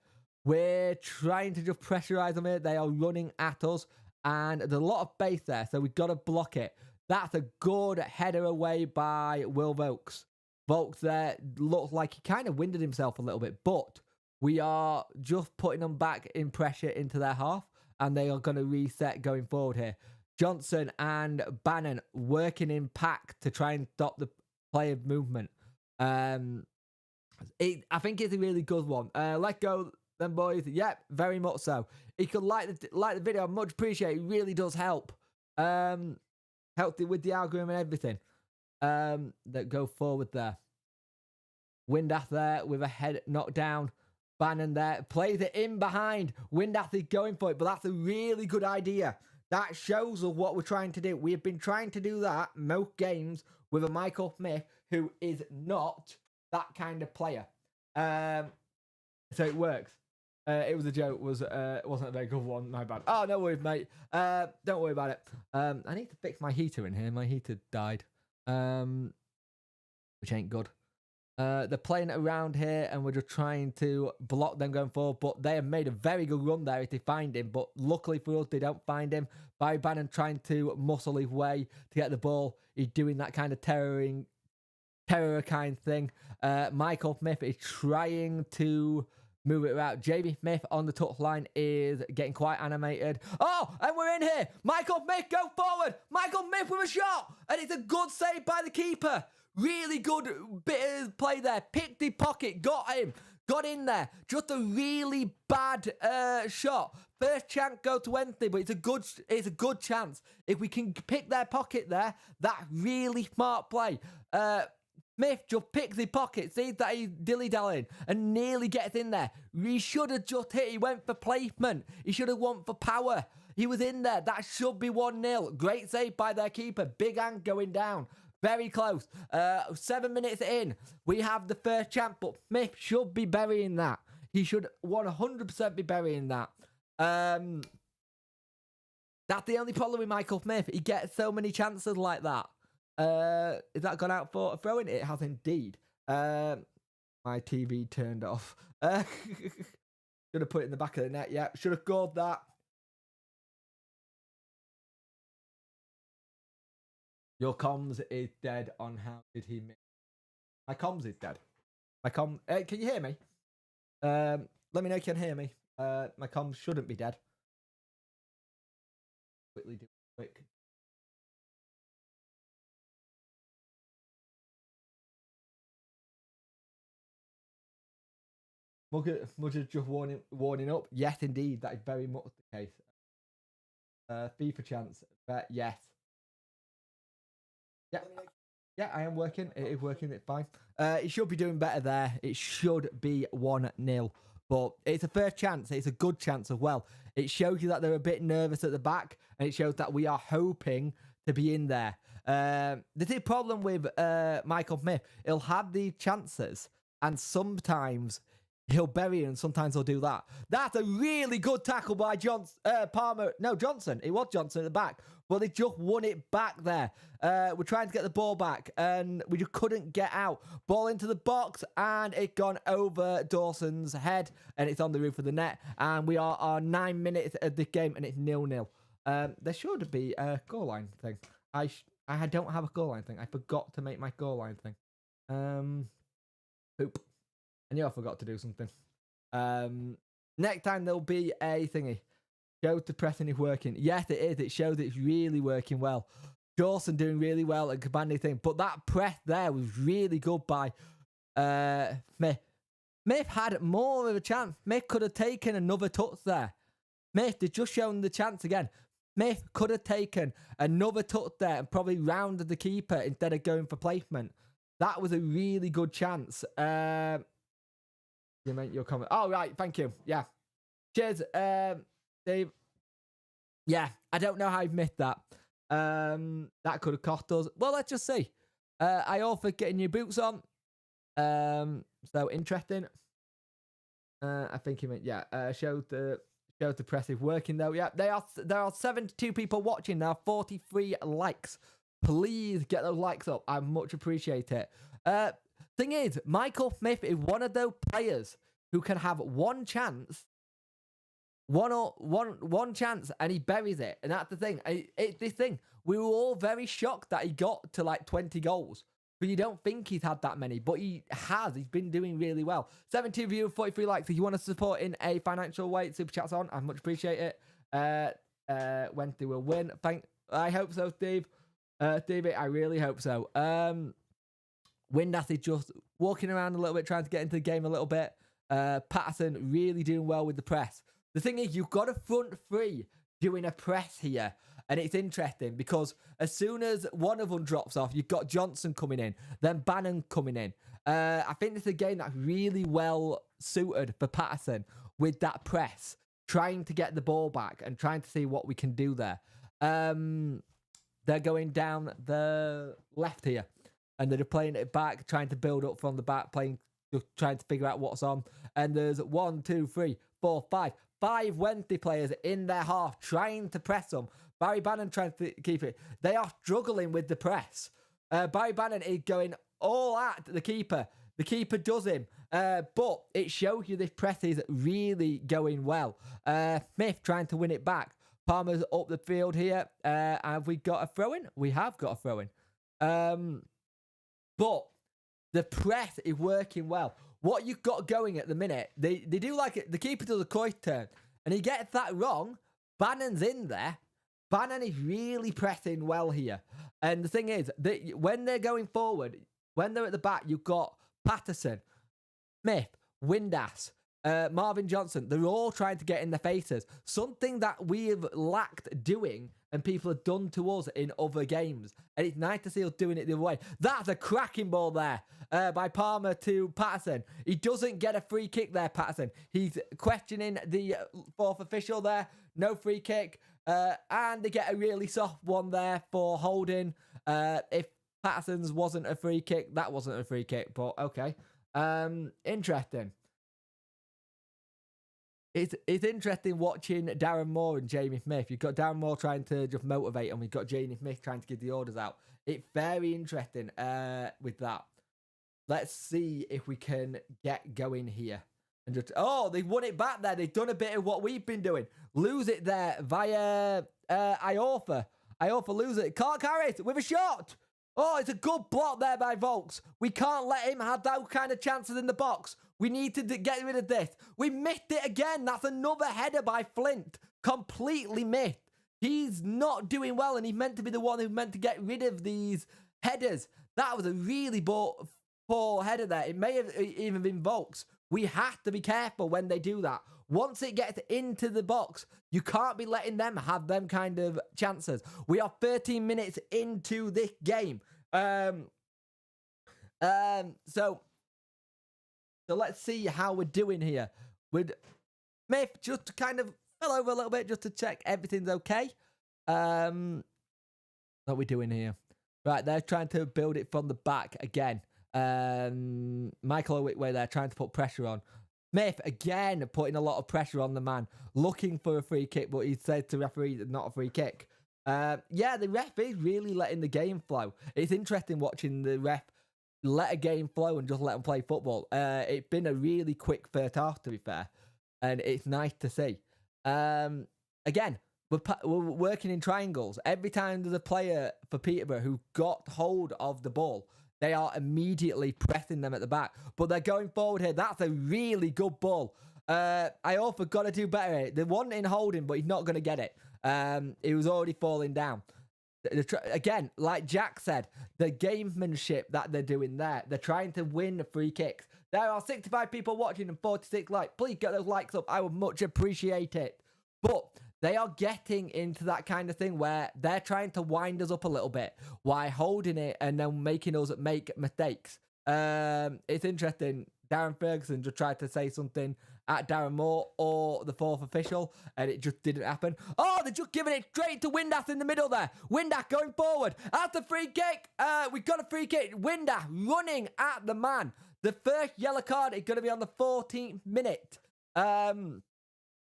We're trying to just pressurize them here. They are running at us, and there's a lot of base there, so we've got to block it. That's a good header away by Will Volks. Volks there looks like he kind of winded himself a little bit, but we are just putting them back in pressure into their half, and they are going to reset going forward here. Johnson and Bannon working in pack to try and stop the player movement. I think it's a really good one. Let go, then, boys. Yep, very much so. If you could like the video, much appreciated. It really does help. Helped it with the algorithm and everything. That go forward there. Windass there with a head knocked down. Bannon there plays it in behind. Windass is going for it, but that's a really good idea. That shows us what we're trying to do. We have been trying to do that most games with a Michael Smith who is not that kind of player. So it works. It was a joke. Wasn't a very good one. My bad. Oh, no worries, mate. Don't worry about it. I need to fix my heater in here. My heater died, which ain't good. They're playing around here, and we're just trying to block them going forward, but they have made a very good run there if they find him, but luckily for us, they don't find him. Barry Bannon trying to muscle his way to get the ball. He's doing that kind of terror kind thing. Michael Smith is trying to move it around. Jamie Smith on the touchline is getting quite animated. Oh, and we're in here. Michael Smith, go forward. Michael Smith with a shot, and it's a good save by the keeper. Really good bit of play there. Picked the pocket, got him, got in there. Just a really bad shot. First chance go to Wednesday, but it's a good chance. If we can pick their pocket there, that really smart play. Smith just picks the pocket, sees that he's dilly-dallying, and nearly gets in there. He should have just hit. He went for placement. He should have went for power. He was in there. That should be 1-0. Great save by their keeper. Big Ant going down. Very close. 7 minutes in, we have the first chance, but Smith should be burying that. He should 100% be burying that. That's the only problem with Michael Smith. He gets so many chances like that. Is that gone out for a throw-in? It has indeed. My TV turned off. Should have put it in the back of the net. Yeah, should have scored that. Your comms is dead on how did he miss? My comms is dead. My com. Can you hear me? Let me know if you can hear me. My comms shouldn't be dead. Quickly do quick. Mudger's just warning up. Yes, indeed, that is very much the case. FIFA chance. Yes. Yeah. Yeah, I am working. It is working. It's fine. It should be doing better there. It should be 1-0. But it's a first chance. It's a good chance as well. It shows you that they're a bit nervous at the back. And it shows that we are hoping to be in there. The problem with Michael Smith, he'll have the chances. And sometimes he'll bury it and sometimes he'll do that. That's a really good tackle by Palmer. No, Johnson. It was Johnson at the back. But they just won it back there. We're trying to get the ball back and we just couldn't get out. Ball into the box and it gone over Dawson's head and it's on the roof of the net. And we are on 9 minutes of this game and it's 0-0. There should be a goal line thing. I don't have a goal line thing. I forgot to make my goal line thing. Poop. I knew I forgot to do something. Next time there'll be a thingy. Shows the pressing is working. Yes, it is. It shows it's really working well. Dawson doing really well at commanding thing. But that press there was really good by Smith. Smith had more of a chance. Smith could have taken another touch there. Smith, they've just shown the chance again. Smith could have taken another touch there and probably rounded the keeper instead of going for placement. That was a really good chance. You meant your comment. Oh, right. Thank you. Yeah. Cheers, Dave. Yeah, I don't know how I've missed that. That could have cost us. Well, let's just see. I offered getting new boots on. So interesting. I think he meant showed the press is working though. Yeah, there are 72 people watching now. 43 likes. Please get those likes up. I much appreciate it. Thing is, Michael Smith is one of those players who can have one chance. One chance and he buries it. And that's the thing. It's this thing. We were all very shocked that he got to like 20 goals. But you don't think he's had that many. But he has. He's been doing really well. 72 viewers, 43 likes. If you want to support in a financial way, super chat's on. I much appreciate it. Wednesday will win. I hope so, Steve. Stevie, I really hope so. Windass is just walking around a little bit, trying to get into the game a little bit. Patterson really doing well with the press. The thing is, you've got a front three doing a press here. And it's interesting because as soon as one of them drops off, you've got Johnson coming in, then Bannon coming in. I think this is a game that's really well suited for Patterson with that press, trying to get the ball back and trying to see what we can do there. They're going down the left here. And they're playing it back, trying to build up from the back, trying to figure out what's on. And there's 1, 2, 3, 4, 5. 5 Wednesday players in their half trying to press them. Barry Bannon trying to keep it. They are struggling with the press. Barry Bannon is going all at the keeper. The keeper does him. But it shows you this press is really going well. Smith trying to win it back. Palmer's up the field here. Have we got a throw-in? We have got a throw-in. But the press is working well. What you've got going at the minute, they do like it. The keeper does a coin turn, and he gets that wrong. Bannon's in there. Bannon is really pressing well here. And the thing is, when they're going forward, when they're at the back, you've got Patterson, Smith, Windass, Marvin Johnson. They're all trying to get in their faces. Something that we've lacked doing and people have done to us in other games. And it's nice to see us doing it the other way. That's a cracking ball there by Palmer to Patterson. He doesn't get a free kick there, Patterson. He's questioning the fourth official there. No free kick. And they get a really soft one there for holding. If Patterson's wasn't a free kick, that wasn't a free kick. But okay. Interesting. it's interesting watching Darren Moore and Jamie Smith. You've got Darren Moore trying to just motivate them. We've got Jamie Smith trying to give the orders out. It's very interesting with that. Let's see if we can get going here. And just, oh, they won it back there. They've done a bit of what we've been doing. Lose it there via Iorfa. Iorfa lose it. Can't carry it with a shot. Oh, it's a good block there by Volks. We can't let him have those kind of chances in the box. We need to get rid of this. We missed it again. That's another header by Flint. Completely missed. He's not doing well, and he's meant to be the one who's meant to get rid of these headers. That was a really poor header there. It may have even been Volks. We have to be careful when they do that. Once it gets into the box, you can't be letting them have them kind of chances. We are 13 minutes into this game. So let's see how we're doing here. With Smith just kind of fell over a little bit just to check everything's okay. What are we doing here? Right, they're trying to build it from the back again. Michael Whitway there trying to put pressure on. Smith again putting a lot of pressure on the man, looking for a free kick, but he said to referee not a free kick. Yeah, the ref is really letting the game flow. It's interesting watching the ref let a game flow and just let them play football. It's been a really quick first half, to be fair, and it's nice to see. Again, we're working in triangles. Every time there's a player for Peterborough who got hold of the ball, they are immediately pressing them at the back. But they're going forward here. That's a really good ball. I also got to do better here. They want in holding, but he's not going to get it. He was already falling down. Again, like Jack said, the gamemanship that they're doing there, they're trying to win free kicks. There are 65 people watching and 46 likes. Please get those likes up. I would much appreciate it. But they are getting into that kind of thing where they're trying to wind us up a little bit while holding it and then making us make mistakes. It's interesting. Darren Ferguson just tried to say something at Darren Moore or the fourth official, and it just didn't happen. Oh, they're just giving it straight to Windass in the middle there. Windass going forward. At the free kick. We got a free kick. Windass running at the man. The first yellow card is going to be on the 14th minute.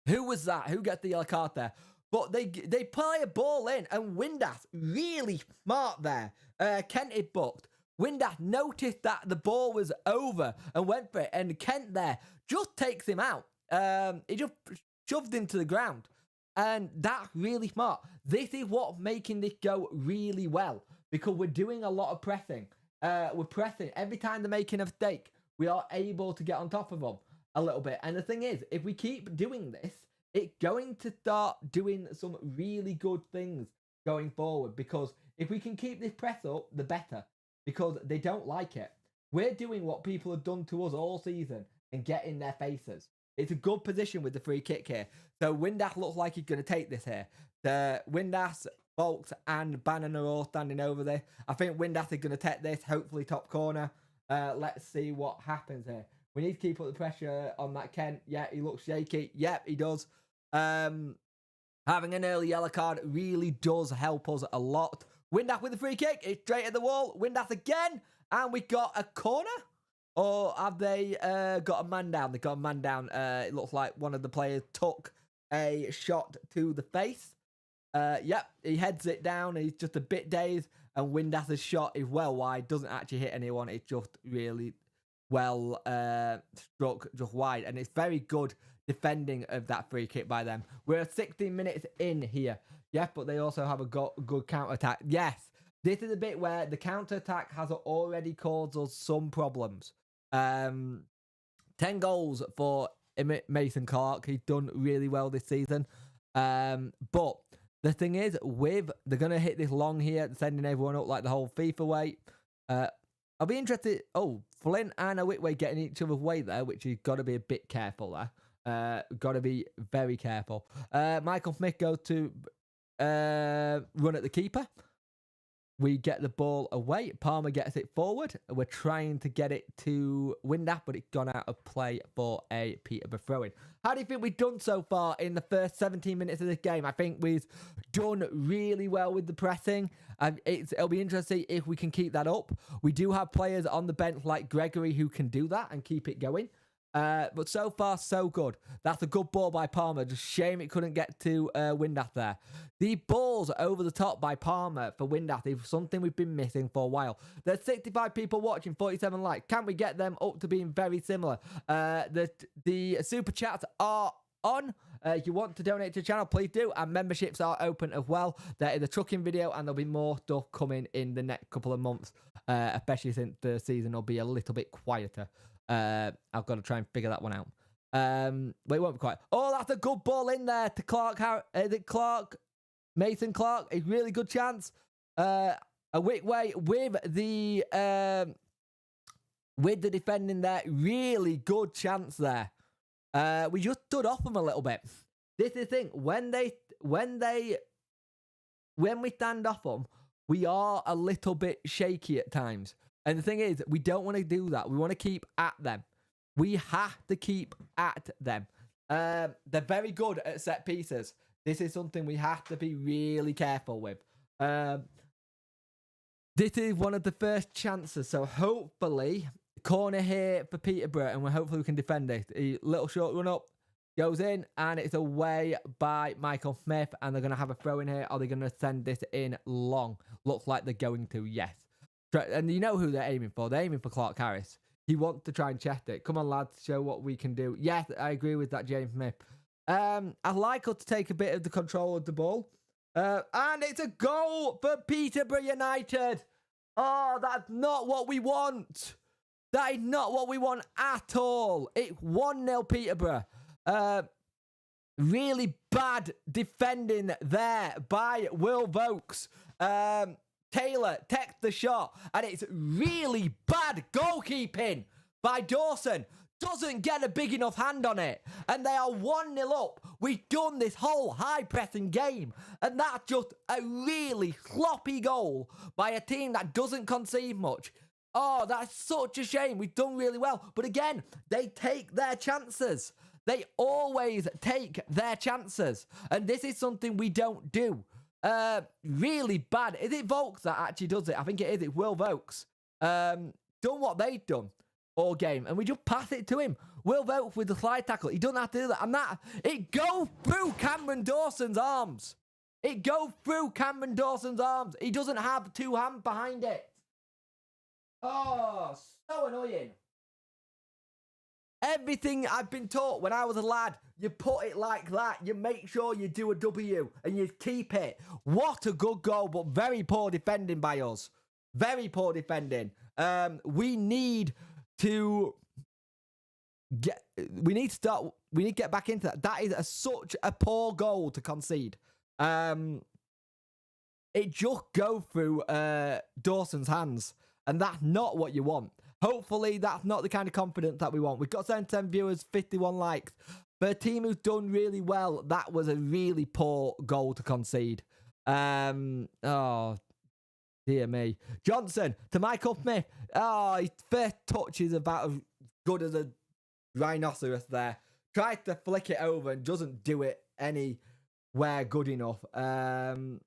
Who was that? Who got the yellow card there? But they play a ball in, and Windass really smart there. Kent is booked. Windass noticed that the ball was over and went for it, and Kent there just takes him out. He just shoved him to the ground, and that's really smart. This is what's making this go really well, because we're doing a lot of pressing. We're pressing. Every time they're making a mistake, we are able to get on top of them a little bit. And the thing is, if we keep doing this, it's going to start doing some really good things going forward, because if we can keep this press up, the better, because they don't like it. We're doing what people have done to us all season and get in their faces. It's a good position with the free kick here. So Windass looks like he's going to take this here. The Windass, Volks and Bannon are all standing over there. I think Windass is going to take this, hopefully top corner. Let's see what happens here. We need to keep up the pressure on that Kent. Yeah, he looks shaky. Yep, he does. Having an early yellow card really does help us a lot. Windass with the free kick. It's straight at the wall. Windass again. And we got a corner. Or have they got a man down? They got a man down. It looks like one of the players took a shot to the face. Yep, he heads it down. He's just a bit dazed. And Windass's shot is well wide. Doesn't actually hit anyone. It's just really well struck just wide. And it's very good defending of that free kick by them. We're 16 minutes in here. Yeah, but they also have a good counter-attack. Yes, this is a bit where the counter-attack has already caused us some problems. 10 goals for Mason Clark. He's done really well this season. But the thing is, they're going to hit this long here, sending everyone up like the whole FIFA way. I'll be interested. Oh, Flint and Whitway getting each other's way there, which you've got to be a bit careful there. Got to be very careful. Michael Smith goes to run at the keeper. We get the ball away. Palmer gets it forward. We're trying to get it to Windass, but it's gone out of play for a Peterborough throw-in. How do you think we've done so far in the first 17 minutes of this game? I think we've done really well with the pressing. It'll be interesting if we can keep that up. We do have players on the bench like Gregory who can do that and keep it going. But so far, so good. That's a good ball by Palmer. Just shame it couldn't get to Windath there. The balls over the top by Palmer for Windath is something we've been missing for a while. There's 65 people watching, 47 likes. Can we get them up to being very similar? The super chats are on. If you want to donate to the channel, please do. And memberships are open as well. There is a trucking video, and there'll be more stuff coming in the next couple of months, especially since the season will be a little bit quieter. I've got to try and figure that one out. But it won't be quiet. Oh, that's a good ball in there to Clark. Mason Clark. A really good chance. A wick way with the defending there. Really good chance there. We just stood off them a little bit. This is the thing. When we stand off them, we are a little bit shaky at times. And the thing is, we don't want to do that. We want to keep at them. We have to keep at them. They're very good at set pieces. This is something we have to be really careful with. This is one of the first chances. So hopefully, corner here for Peterborough, and hopefully we can defend it. A little short run up, goes in, and it's away by Michael Smith. And they're going to have a throw in here. Are they going to send this in long? Looks like they're going to, yes. And you know who they're aiming for. They're aiming for Clark Harris. He wants to try and chest it. Come on, lads, show what we can do. Yes, I agree with that, James Smith. I'd like us to take a bit of the control of the ball. And it's a goal for Peterborough United. Oh, that's not what we want. That is not what we want at all. It's 1-0 Peterborough. Really bad defending there by Will Vokes. Taylor takes the shot, and it's really bad goalkeeping by Dawson. Doesn't get a big enough hand on it, and they are 1-0 up. We've done this whole high-pressing game, and that's just a really sloppy goal by a team that doesn't concede much. Oh, that's such a shame. We've done really well, but again, they take their chances. They always take their chances, and this is something we don't do. Really bad. Is it Vokes that actually does it? I think it is. It's Will Vokes. Done what they've done all game, and we just pass it to him. Will Vokes with the slide tackle. He doesn't have to do that. And it goes through Cameron Dawson's arms. It goes through Cameron Dawson's arms. He doesn't have two hands behind it. Oh, so annoying. Everything I've been taught when I was a lad, you put it like that. You make sure you do a W and you keep it. What a good goal, but very poor defending by us. Very poor defending. We need to get back into that. That is such a poor goal to concede. It just go through Dawson's hands, and that's not what you want. Hopefully, that's not the kind of confidence that we want. We've got 10 viewers, 51 likes. For a team who's done really well, that was a really poor goal to concede. Oh, dear me. Johnson to Michael Smith. Oh, his first touch is about as good as a rhinoceros there. Tries to flick it over and doesn't do it anywhere good enough. Hang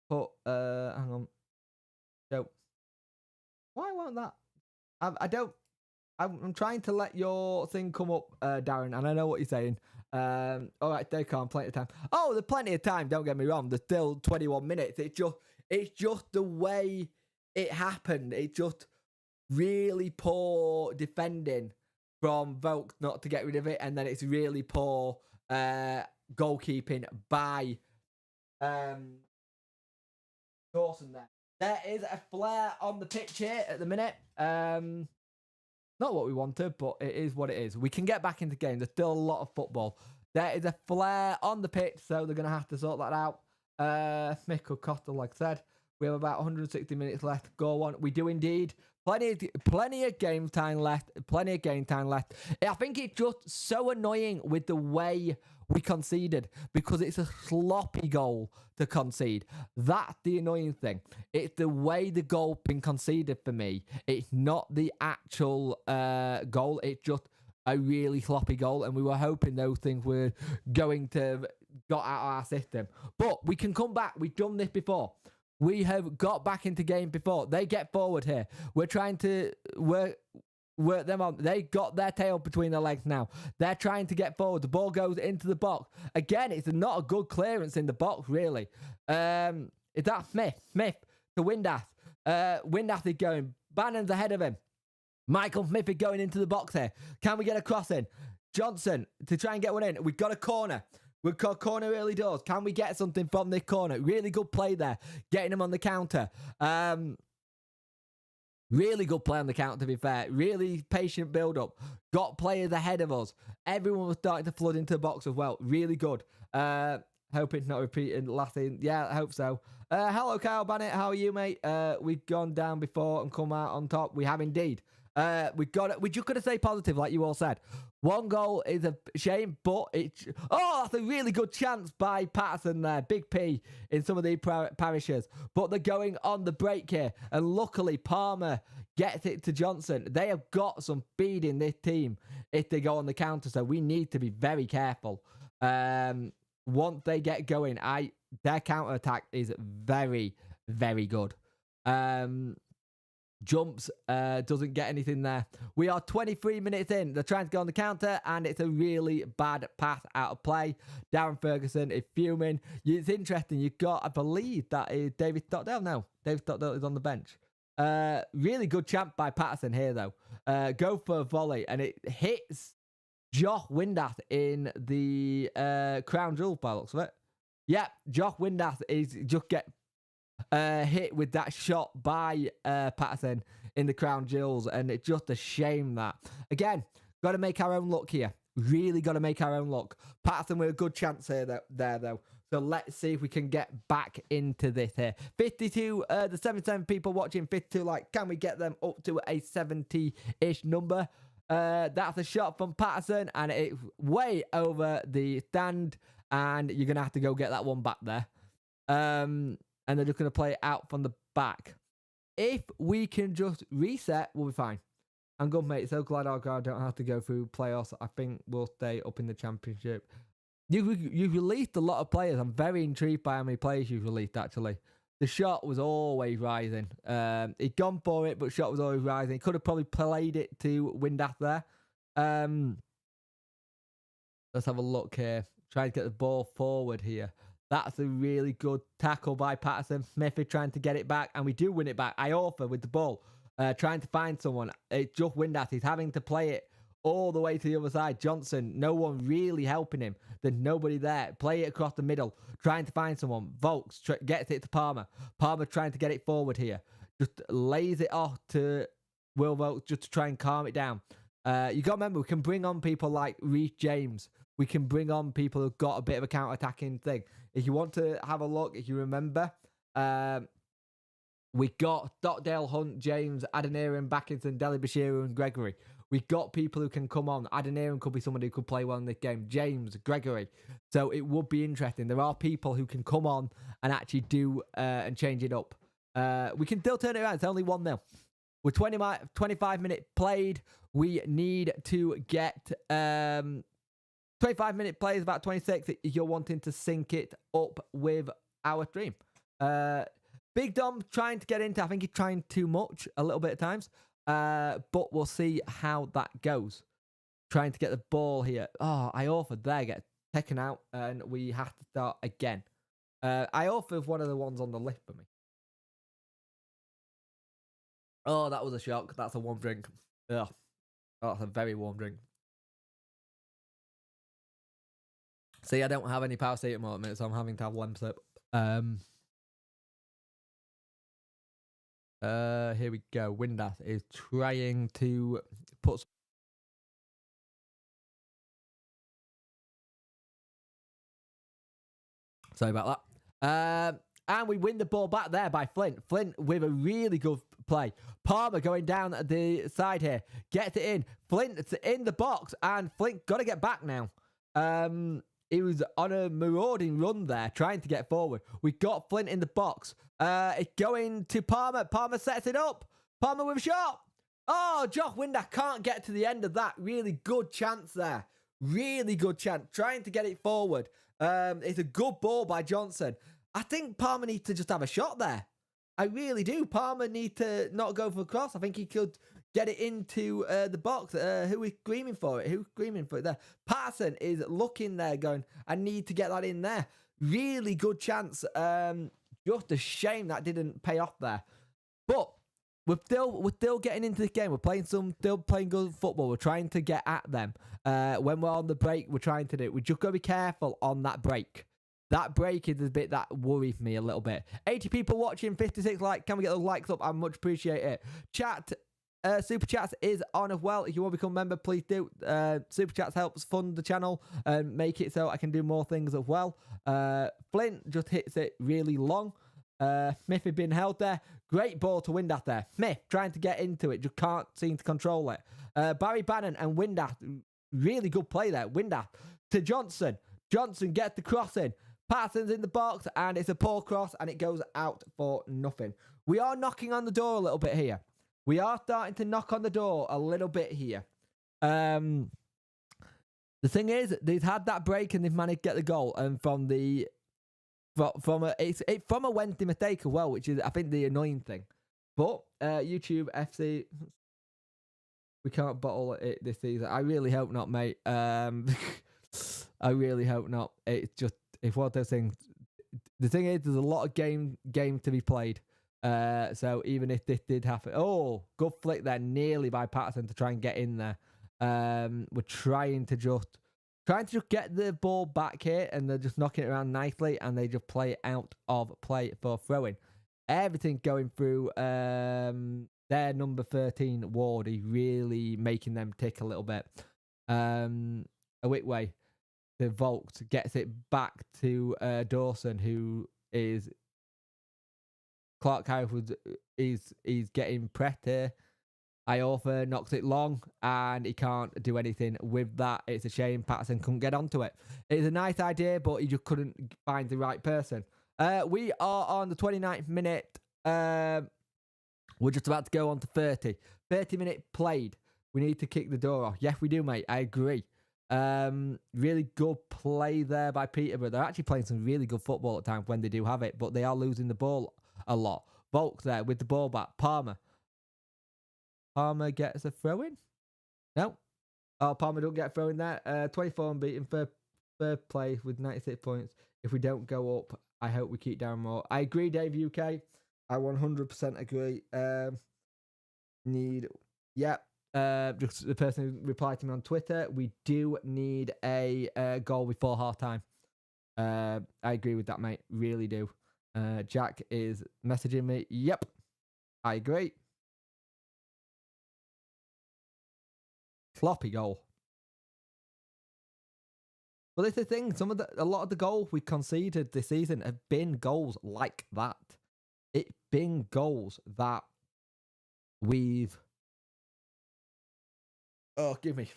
on. So, why won't that? I'm trying to let your thing come up, Darren, and I know what you're saying. All right, they can't. Plenty of time. Oh, there's plenty of time. Don't get me wrong. There's still 21 minutes. It's just the way it happened. It's just really poor defending from Vokes not to get rid of it, and then it's really poor goalkeeping by Dawson there. There is a flare on the pitch here at the minute. Not what we wanted, but it is what it is. We can get back into game. There's still a lot of football. There is a flare on the pitch, so they're going to have to sort that out. Smith could cost them, like I said. We have about 160 minutes left. Go on. We do indeed. Plenty of game time left. Plenty of game time left. I think it's just so annoying with the way we conceded, because it's a sloppy goal to concede. That's the annoying thing. It's the way the goal been conceded for me. It's not the actual goal. It's just a really sloppy goal, and we were hoping those things were going to got out of our system. But we can come back. We've done this before. We have got back into game before. They get forward here. We're trying to work. work them on. They got their tail between their legs now. They're trying to get forward. The ball goes into the box. Again, it's not a good clearance in the box, really. Is that Smith? Smith to Windass. Windass is going. Bannon's ahead of him. Michael Smith is going into the box here. Can we get a cross in? Johnson to try and get one in. We've got a corner. We've got corner early doors. Can we get something from this corner? Really good play there. Getting him on the counter. Really good play on the counter, to be fair. Really patient build-up. Got players ahead of us. Everyone was starting to flood into the box as well. Really good. Hope it's not repeating last thing. Yeah, I hope so. Hello, Kyle Bannett. How are you, mate? We've gone down before and come out on top. We have indeed. We just got to stay positive, like you all said. One goal is a shame, but it's... Oh, that's a really good chance by Patterson there. Big P in some of the parishes. But they're going on the break here. And luckily, Palmer gets it to Johnson. They have got some speed in this team if they go on the counter. So we need to be very careful. Once they get going, their counter attack is very, very good. Jumps, doesn't get anything there. We are 23 minutes in. They're trying to go on the counter, and it's a really bad pass out of play. Darren Ferguson is fuming. It's interesting. You've got, I believe that is David Stockdale. No, David Stockdale is on the bench. Really good champ by Patterson here, though. Go for a volley, and it hits Josh Windass in the crown jewel by the looks of it. Yeah, Josh Windass is just get hit with that shot by Patterson in the crown jewels, and it's just a shame that. Again, got to make our own luck here. Really got to make our own luck. Patterson with a good chance here, though. So let's see if we can get back into this here. 52, the 77 people watching, 52 like, can we get them up to a 70-ish number? That's a shot from Patterson, and it's way over the stand, and you're going to have to go get that one back there. And they're just going to play it out from the back. If we can just reset, we'll be fine. I'm good, mate. So glad our guard don't have to go through playoffs. I think we'll stay up in the championship. You've released a lot of players. I'm very intrigued by how many players you've released, actually. The shot was always rising. He'd gone for it, but shot was always rising. He could have probably played it to Windass there. Let's have a look here. Try to get the ball forward here. That's a really good tackle by Patterson. Smith is trying to get it back, and we do win it back. Iorfa with the ball, trying to find someone. It's just Windass. He's having to play it all the way to the other side. Johnson, no one really helping him. There's nobody there. Play it across the middle, trying to find someone. Volks gets it to Palmer. Palmer trying to get it forward here. Just lays it off to Will Volks just to try and calm it down. You got to remember, we can bring on people like Reece James. We can bring on people who've got a bit of a counter-attacking thing. If you want to have a look, if you remember, we got Stockdale, Hunt, James, Adeniran, Backinson, Deli Bashiru, and Gregory. We got people who can come on. Adeniran could be somebody who could play well in this game. James, Gregory. So it would be interesting. There are people who can come on and actually do and change it up. We can still turn it around. It's only 1-0. We're 25 minutes played. We need to get 25-minute play is about 26 if you're wanting to sync it up with our stream. Big Dom trying to get into, I think he's trying too much a little bit at times. But we'll see how that goes. Trying to get the ball here. Oh, Iorfa there gets taken out, and we have to start again. Iorfa is one of the ones on the list for me. Oh, that was a shock. That's a warm drink. Ugh. Oh, that's a very warm drink. See, I don't have any power state at the moment, so I'm having to have Lemsip. Here we go. Windass is trying to put... Sorry about that. And we win the ball back there by Flint. Flint with a really good play. Palmer going down the side here. Gets it in. Flint's in the box, and Flint got to get back now. He was on a marauding run there, trying to get forward. We got Flint in the box. It's going to Palmer. Palmer sets it up. Palmer with a shot. Oh, Josh Windass can't get to the end of that. Really good chance there. Really good chance. Trying to get it forward. It's a good ball by Johnson. I think Palmer needs to just have a shot there. I really do. Palmer needs to not go for a cross. I think he could get it into the box. Who is screaming for it? Who's screaming for it there? Patterson is looking there going, I need to get that in there. Really good chance. Just a shame that didn't pay off there. But we're still getting into this game. We're still playing good football. We're trying to get at them. When we're on the break, we're trying to do it. We just got to be careful on that break. That break is the bit that worries me a little bit. 80 people watching, 56 likes. Can we get those likes up? I much appreciate it. Chat, Super Chats is on as well. If you want to become a member, please do. Super Chats helps fund the channel and make it so I can do more things as well. Flint just hits it really long. Smith had been held there. Great ball to Windath there. Smith trying to get into it, just can't seem to control it. Barry Bannon and Windath, really good play there. Windath to Johnson. Johnson gets the cross in. Patterson's in the box, and it's a poor cross, and it goes out for nothing. We are knocking on the door a little bit here. We are starting to knock on the door a little bit here. The thing is, they've had that break, and they've managed to get the goal, and from a Wednesday mistake as well, which is, I think, the annoying thing. But YouTube FC, we can't bottle it this season. I really hope not, mate. I really hope not. It's just, it's one of those things. The thing is, there's a lot of game to be played. So even if this did happen, oh, good flick there, nearly by Patterson to try and get in there. We're trying to just get the ball back here, and they're just knocking it around nicely, and they just play it out of play for throwing. Everything going through their number 13 Wardy, really making them tick a little bit. A whip way. The Volks gets it back to Dawson, who is Clark Harrison is getting pressed here. Iorfa knocks it long, and he can't do anything with that. It's a shame Patterson couldn't get onto it. It's a nice idea, but he just couldn't find the right person. We are on the 29th minute. We're just about to go on to 30. 30 minute played. We need to kick the door off. Yes, we do, mate. I agree. Really good play there by Peterborough. They're actually playing some really good football at times when they do have it, but they are losing the ball a lot. Volk there with the ball back. Palmer gets a throw in. No. Oh, Palmer don't get a throw in there. 24 unbeaten, third place with 96 points. If we don't go up, I hope we keep down more. I agree, Dave UK. I 100% agree. Just the person who replied to me on Twitter, we do need a goal before half time. I agree with that, mate. Really do. Jack is messaging me. Yep, I agree. Sloppy goal. But it's the thing. A lot of the goals we conceded this season have been goals like that. It's been goals that we've. Oh, give me.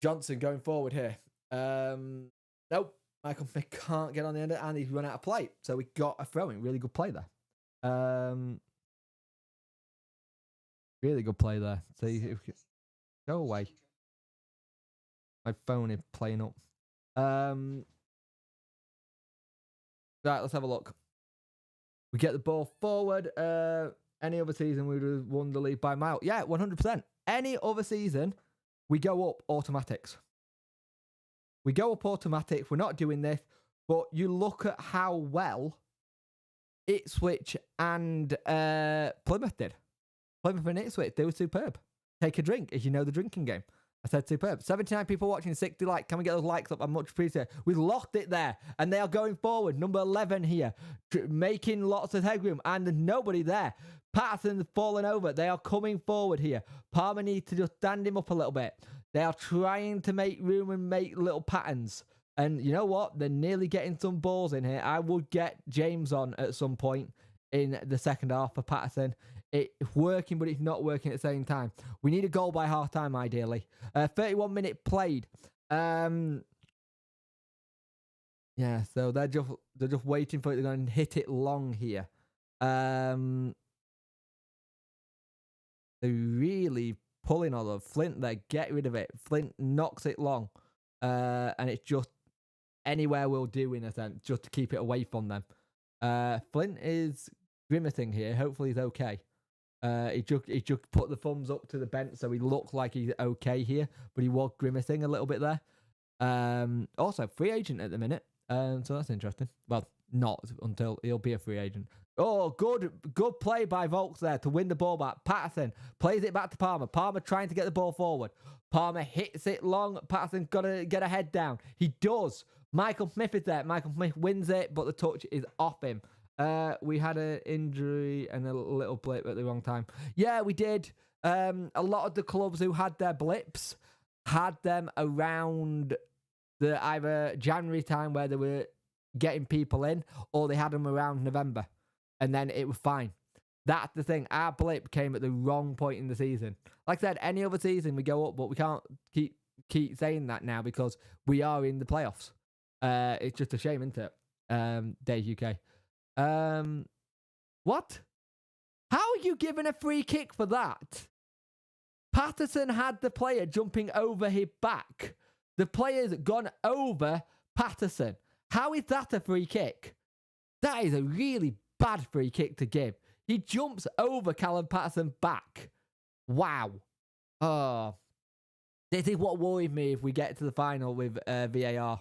Johnson going forward here. Nope. Michael Smith can't get on the end of it, and he's run out of play. So we got a throw-in. Really good play there. Really good play there. So go away. My phone is playing up. Right, let's have a look. We get the ball forward. Any other season, we would have won the league by a mile. Yeah, 100%. Any other season, we go up automatics. We go up automatics. We're not doing this. But you look at how well Ipswich and Plymouth did. Plymouth and Ipswich, they were superb. Take a drink if you know the drinking game. I said superb. 79 people watching, 60 likes. Can we get those likes up? I'm much appreciated. We lost it there, and they are going forward. Number 11 here, making lots of headroom, and there's nobody there. Patterson's fallen over. They are coming forward here. Palmer needs to just stand him up a little bit. They are trying to make room and make little patterns. And you know what? They're nearly getting some balls in here. I would get James on at some point in the second half for Patterson. It's working, but it's not working at the same time. We need a goal by half time, ideally. 31 minute played. Yeah, so they're just waiting for it. They're going to hit it long here. They're really pulling on the Flint there. Get rid of it. Flint knocks it long. And it's just anywhere will do in a sense, just to keep it away from them. Flint is grimacing here. Hopefully he's okay. He just put the thumbs up to the bench, so he looked like he's okay here, but he was grimacing a little bit there. Also, free agent at the minute, so that's interesting. Well, not until he'll be a free agent. Oh, good play by Volks there to win the ball back. Patterson plays it back to Palmer. Palmer trying to get the ball forward. Palmer hits it long. Patterson got to get a head down. He does. Michael Smith is there. Michael Smith wins it, but the touch is off him. We had an injury and a little blip at the wrong time. Yeah, we did. A lot of the clubs who had their blips had them around the either January time where they were getting people in, or they had them around November. And then it was fine. That's the thing. Our blip came at the wrong point in the season. Like I said, any other season we go up, but we can't keep saying that now because we are in the playoffs. It's just a shame, isn't it? Dave UK. What? How are you giving a free kick for that? Patterson had the player jumping over his back. The player's gone over Patterson. How is that a free kick? That is a really bad free kick to give. He jumps over Callum Patterson back. Wow. Oh. This is what worried me if we get to the final with VAR.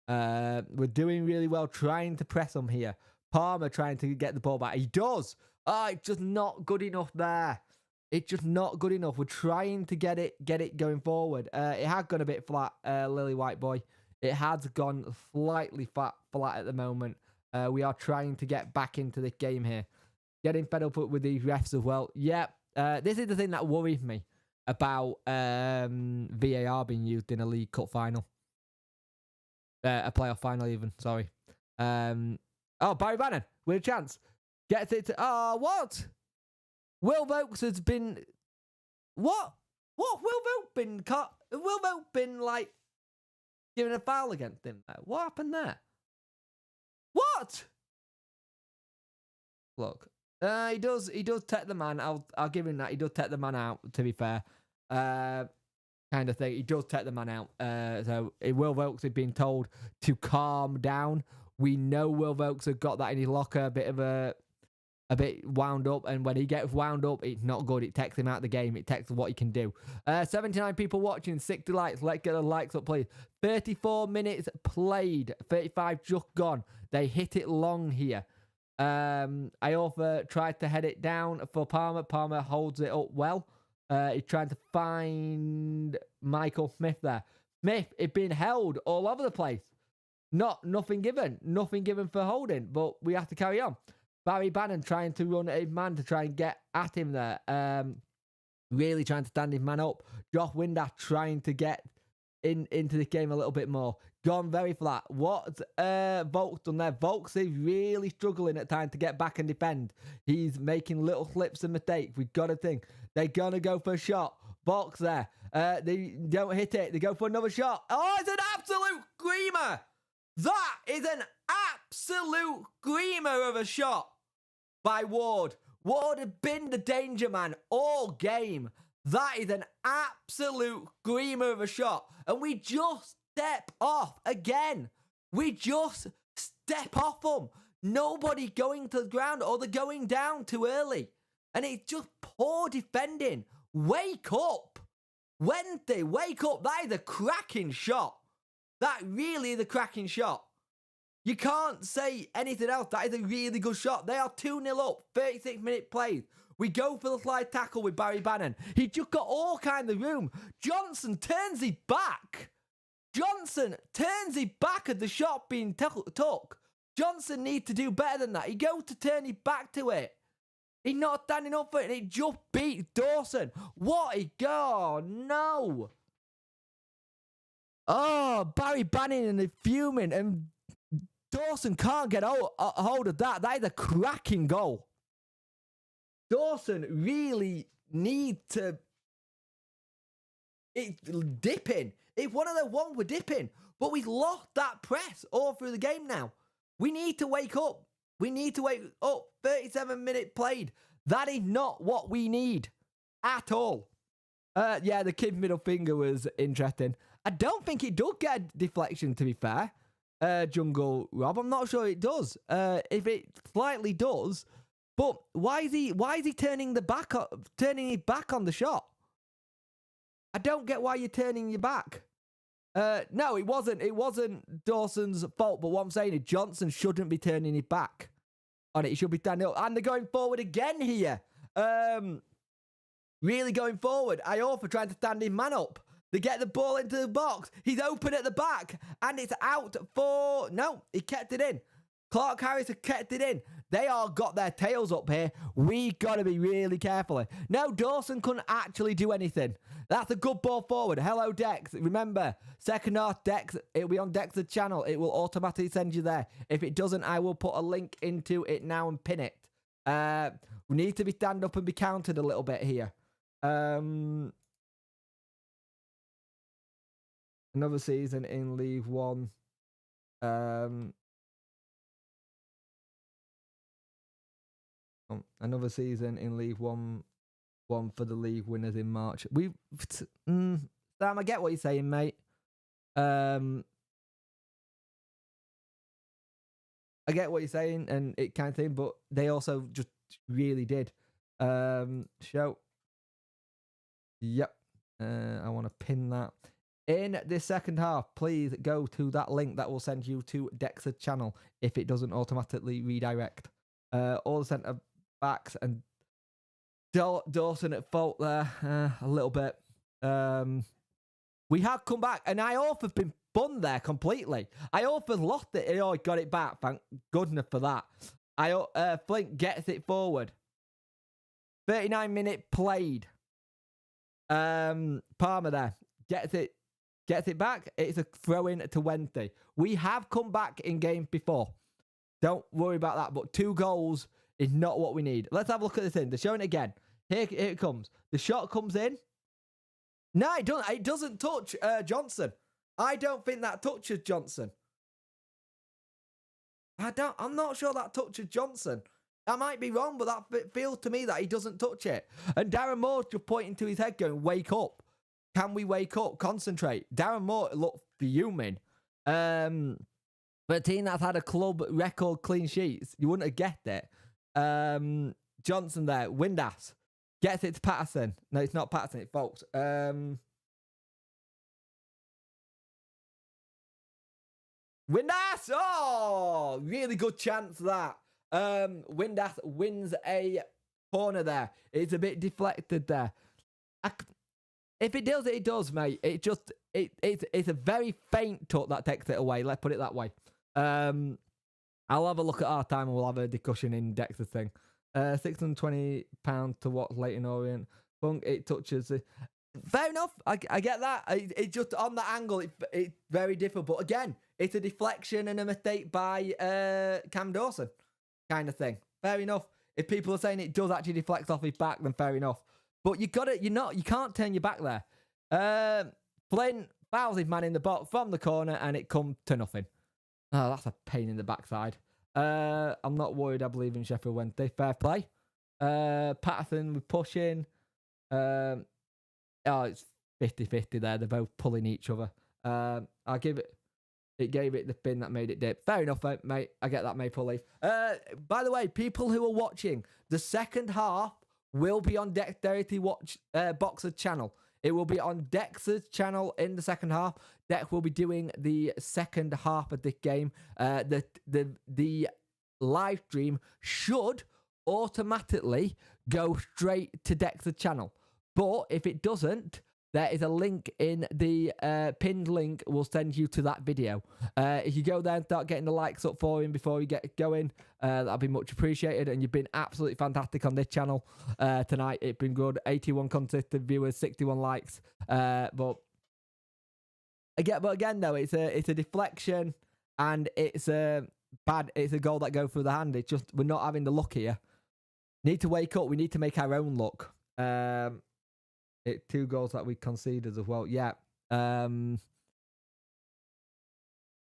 We're doing really well trying to press him here. Palmer trying to get the ball back. He does. Oh, it's just not good enough there. It's just not good enough. We're trying to get it going forward. It had gone a bit flat, Lily White Boy. It has gone slightly flat at the moment. We are trying to get back into this game here. Getting fed up with these refs as well. Yeah, this is the thing that worries me about VAR being used in a League Cup final. A playoff final even, sorry. Oh, Barry Bannon with a chance. Gets it to... Oh, what? Will Vokes has been... What? What? Will Vokes been, like, giving a foul against him there? What happened there? What? Look, he does take the man. I'll give him that. He does take the man out, to be fair. Kind of thing. He does take the man out. So Will Vokes had been told to calm down. We know Will Vokes had got that in his locker, a bit wound up, and when he gets wound up, it's not good. It takes him out of the game. It takes what he can do. 79 people watching, 60 likes. Let's get the likes up, please. 34 minutes played, 35 just gone. They hit it long here. Iorfa tried to head it down for Palmer. Palmer holds it up well. He's trying to find Michael Smith there. Smith is being held all over the place. Nothing given for holding, but we have to carry on. Barry Bannon trying to run a man to try and get at him there. Really trying to stand his man up. Josh Windass trying to get into this game a little bit more. Gone very flat. What Volks done there? Volks is really struggling at times to get back and defend. He's making little slips and mistakes. We've got to think. They're going to go for a shot. Volks there. They don't hit it. They go for another shot. Oh, it's an absolute screamer. That is an absolute screamer of a shot by Ward. Ward had been the danger man all game. That is an absolute screamer of a shot. And we just step off again. We just step off them. Nobody going to the ground, or they're going down too early. And it's just poor defending. Wake up. Wednesday, wake up. That is a cracking shot. That really is a cracking shot. You can't say anything else. That is a really good shot. They are 2-0 up. 36 minutes played. We go for the slide tackle with Barry Bannon. He just got all kinds of room. Johnson turns his back. Johnson turns his back at the shot being took. Johnson needs to do better than that. He goes to turn his back to it. He's not standing up for it, and it just beats Dawson. What a goal. No. Oh, Barry Bannon is fuming, and Dawson can't get a hold of that. That is a cracking goal. Dawson really needs to... It's dipping. It's one of the ones we're dipping. But we've lost that press all through the game now. We need to wake up. We need to wake up. 37 minutes played. That is not what we need at all. Yeah, the kid middle finger was interesting. I don't think it does get a deflection, to be fair. Jungle Rob, I'm not sure it does. If it slightly does, But why is he turning his back on the shot? I don't get why you're turning your back. No, it wasn't Dawson's fault, but what I'm saying is Johnson shouldn't be turning his back on it. He should be standing up. And they're going forward again here. Really going forward. Iorfa trying to stand his man up. They get the ball into the box. He's open at the back. And it's out for... No, he kept it in. Clark Harris has kept it in. They all got their tails up here. We got to be really careful. No, Dawson couldn't actually do anything. That's a good ball forward. Hello, Dex. Remember, second half, Dex, it'll be on Dex's channel. It will automatically send you there. If it doesn't, I will put a link into it now and pin it. We need to be stand up and be counted a little bit here. Another season in League One. Another season in League One for the league winners in March. Sam, I get what you're saying, mate. I get what you're saying, and it kind of thing, but they also just really did. Show. Yep. I want to pin that. In this second half, please go to that link that will send you to Dex's channel if it doesn't automatically redirect. All the centre backs and Dawson at fault there a little bit. We have come back, and Iorfa have been bun there completely. Iorfa's lost it. Oh, he got it back. Thank goodness for that. Flink gets it forward. 39-minute played. Palmer there gets it back. It's a throw in to Wednesday. We have come back in games before. Don't worry about that. But 2 goals is not what we need. Let's have a look at this thing. They're showing it again. Here it comes. The shot comes in. No, it doesn't touch Johnson. I don't think that touches Johnson. I'm not sure that touches Johnson. I might be wrong, but that feels to me that he doesn't touch it. And Darren Moore's just pointing to his head going, wake up. Can we wake up? Concentrate. Darren Moore looked fuming. For a team that's had a club record clean sheets, you wouldn't have guessed it. Johnson there. Windass. Gets it to Patterson. No, it's not Patterson, it's Folks. Windass! Oh! Really good chance that. Windass wins a corner there. It's a bit deflected there. If it does, it does, mate. It's a very faint touch that takes it away. Let's put it that way. I'll have a look at our time and we'll have a discussion in Dexter's thing. £620 to watch Leighton Orient. Funk, it touches. Fair enough. I get that. It just on that angle, it's very different. But again, it's a deflection and a mistake by Cam Dawson, kind of thing. Fair enough. If people are saying it does actually deflect off his back, then fair enough. But you can't turn your back there. Flynn fouls his man in the box from the corner, and it comes to nothing. Oh, that's a pain in the backside. I'm not worried. I believe in Sheffield Wednesday. Fair play. Patterson with pushing. It's 50-50 there. They're both pulling each other. I'll give it. It gave it the spin that made it dip. Fair enough, mate. I get that, Maple Leaf. By the way, people who are watching, the second half will be on Dexterity Boxer's channel. It will be on Dex's channel in the second half. Dex will be doing the second half of this game. The live stream should automatically go straight to Dex's channel. But if it doesn't, there is a link in the pinned link. Will send you to that video. If you go there and start getting the likes up for him before you get going, that'll be much appreciated. And you've been absolutely fantastic on this channel tonight. It's been good. 81 consistent viewers, 61 likes. But again, though, it's a deflection and it's a goal that goes through the hand. It's just we're not having the luck here. Need to wake up. We need to make our own luck. 2 goals that we conceded as well. Yeah.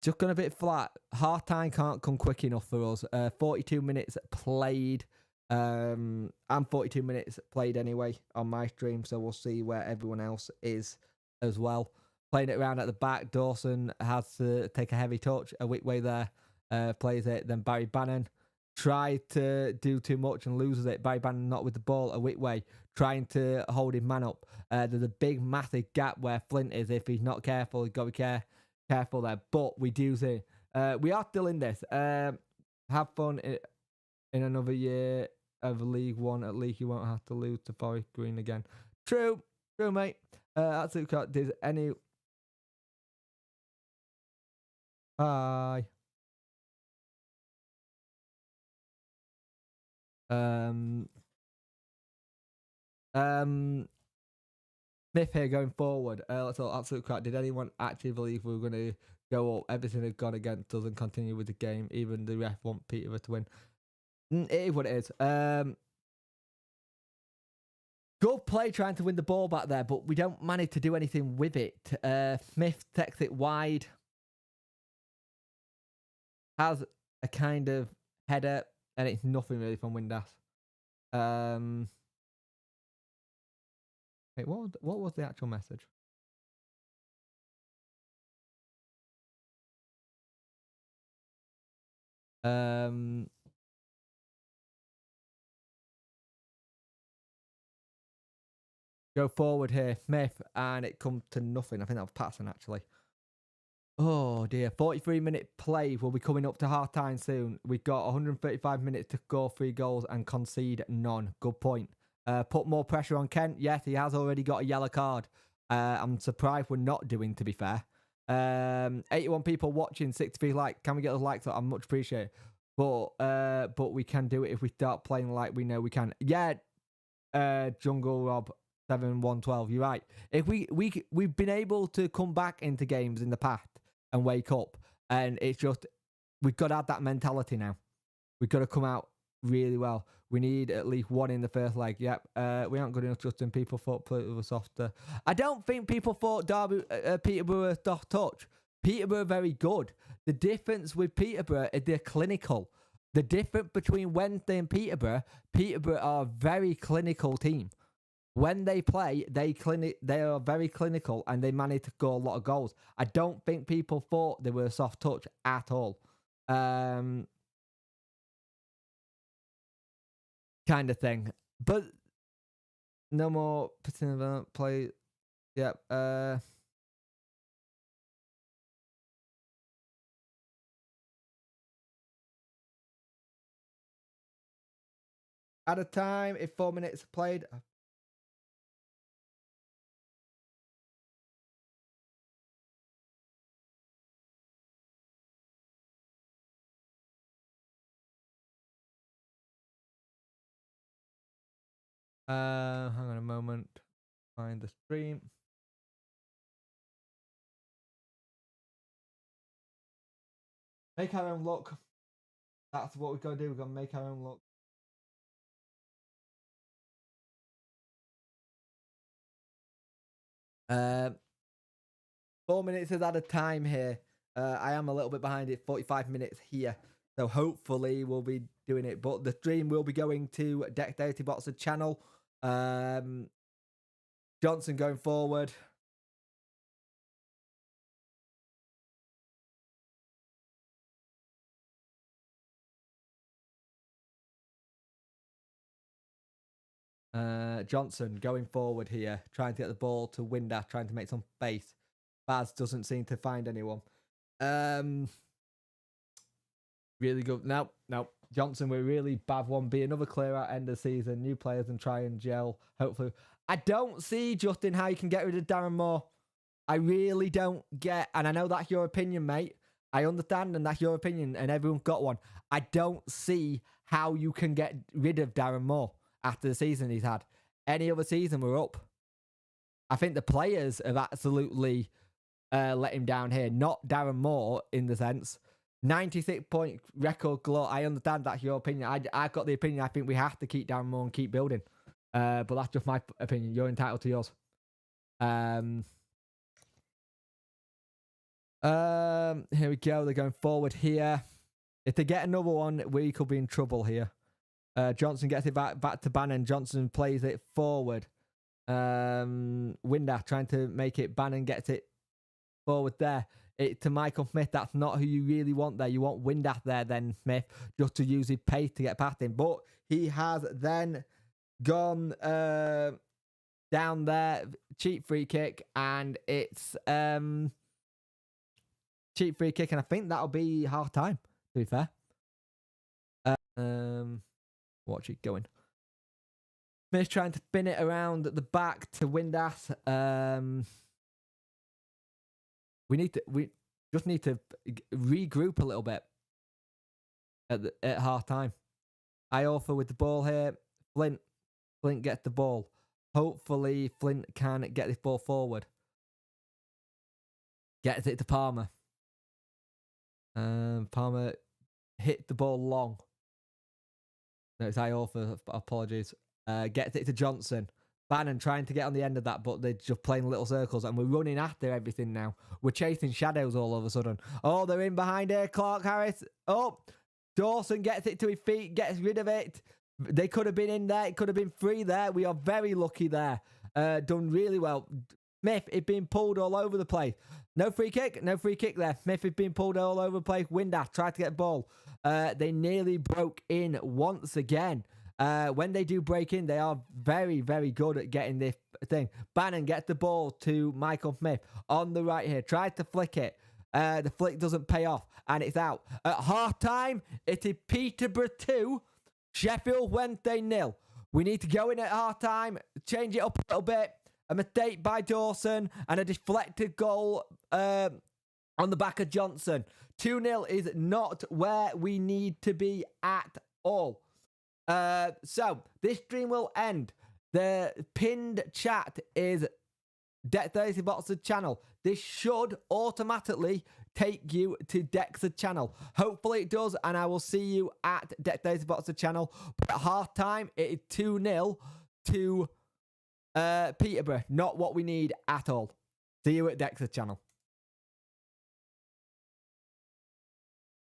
Just gone a bit flat. Half time can't come quick enough for us. 42 minutes played. I'm 42 minutes played anyway on my stream, so we'll see where everyone else is as well. Playing it around at the back. Dawson has to take a heavy touch. A Whitway there plays it. Then Barry Bannon tried to do too much and loses it. Barry Bannon not with the ball a Whitway, trying to hold his man up. There's a big, massive gap where Flint is. If he's not careful, he's got to be careful there. But we do see, we are still in this. Have fun in another year of League One. At least you won't have to lose to Forest Green again. True, mate. Absolutely. Does any... Hi. Smith here going forward. That's all absolute crap. Did anyone actually believe we were going to go up? Everything had gone against us and continue with the game. Even the ref want Peterborough to win. It is what it is. Good play trying to win the ball back there, but we don't manage to do anything with it. Smith takes it wide. Has a kind of header, and it's nothing really from Windass. Wait, what was the actual message? Go forward here, Smith, and it comes to nothing. I think that was Patterson, actually. Oh, dear. 43-minute play. We'll be coming up to half-time soon. We've got 135 minutes to score 3 goals and concede none. Good point. Put more pressure on Kent. Yes, he has already got a yellow card. I'm surprised we're not doing, to be fair. 81 people watching, 63 likes. Can we get those likes up? I'm much appreciated. But we can do it if we start playing like we know we can. Yeah, Jungle Rob 7112. You're right. If we've been able to come back into games in the past and wake up, and it's just we've got to have that mentality now. We've got to come out really well. We need at least one in the first leg. Yep. We aren't good enough, Justin. People thought Peterborough was softer. I don't think people thought Peterborough soft touch. Peterborough very good. The difference with Peterborough is they're clinical. The difference between Wednesday and Peterborough are a very clinical team. When they play, they are very clinical and they manage to score a lot of goals. I don't think people thought they were a soft touch at all. Kind of thing. But no more play. Yep. At a time, if 4 minutes played. Hang on a moment. Find the stream. Make our own luck. That's what we've got to do. We've got to make our own luck. Uh, 4 minutes is at a time here. I am a little bit behind it. 45 minutes here. So hopefully we'll be doing it. But the stream will be going to Dexterity Boxer channel. Johnson going forward. Johnson going forward here, trying to get the ball to Winder, trying to make some space. Baz doesn't seem to find anyone. Really good. No. Johnson, we're really bad one. Be another clear out end of season. New players and try and gel. Hopefully. I don't see, Justin, how you can get rid of Darren Moore. I really don't get, and I know that's your opinion, mate. I understand, and that's your opinion, and everyone's got one. I don't see how you can get rid of Darren Moore after the season he's had. Any other season, we're up. I think the players have absolutely let him down here. Not Darren Moore, in the sense. 96-point record glow. I understand that's your opinion. I've got the opinion I think we have to keep Darren Moore and keep building. But that's just my opinion. You're entitled to yours. Here we go. They're going forward here. If they get another one, we could be in trouble here. Johnson gets it back to Bannon. Johnson plays it forward. Winder trying to make it. Bannon gets it forward there. it to Michael Smith. That's not who you really want there. You want Windass there then, Smith, just to use his pace to get past him. But he has then gone down there, cheap free kick, and it's cheap free kick, and I think that'll be half time, to be fair. Watch it going. Smith's trying to spin it around at the back to Windass. We just need to regroup a little bit at half time. Iorfa with the ball here. Flint gets the ball. Hopefully Flint can get this ball forward. Gets it to Palmer. Palmer hit the ball long. No, it's Iorfa. Apologies. Gets it to Johnson. Bannon trying to get on the end of that, but they're just playing little circles, and we're running after everything now. We're chasing shadows all of a sudden. Oh, they're in behind here. Clark Harris. Oh, Dawson gets it to his feet, gets rid of it. They could have been in there. It could have been free there. We are very lucky there. Done really well. Smith is being pulled all over the place. No free kick. No free kick there. Smith is being pulled all over the place. Windass tried to get the ball. They nearly broke in once again. When they do break in, they are very, very good at getting this thing. Bannon gets the ball to Michael Smith on the right here. Tries to flick it. The flick doesn't pay off, and it's out. At half-time, it is Peterborough 2, Sheffield Wednesday 0. We need to go in at half-time, change it up a little bit. A mistake by Dawson, and a deflected goal on the back of Johnson. 2-0 is not where we need to be at all. So this stream will end. The pinned chat is Dexterity Boxer channel. This should automatically take you to Dex's channel. Hopefully it does, and I will see you at Dexterity Boxer channel. But at half time, it is 2-0 to Peterborough. Not what we need at all. See you at Dex's channel.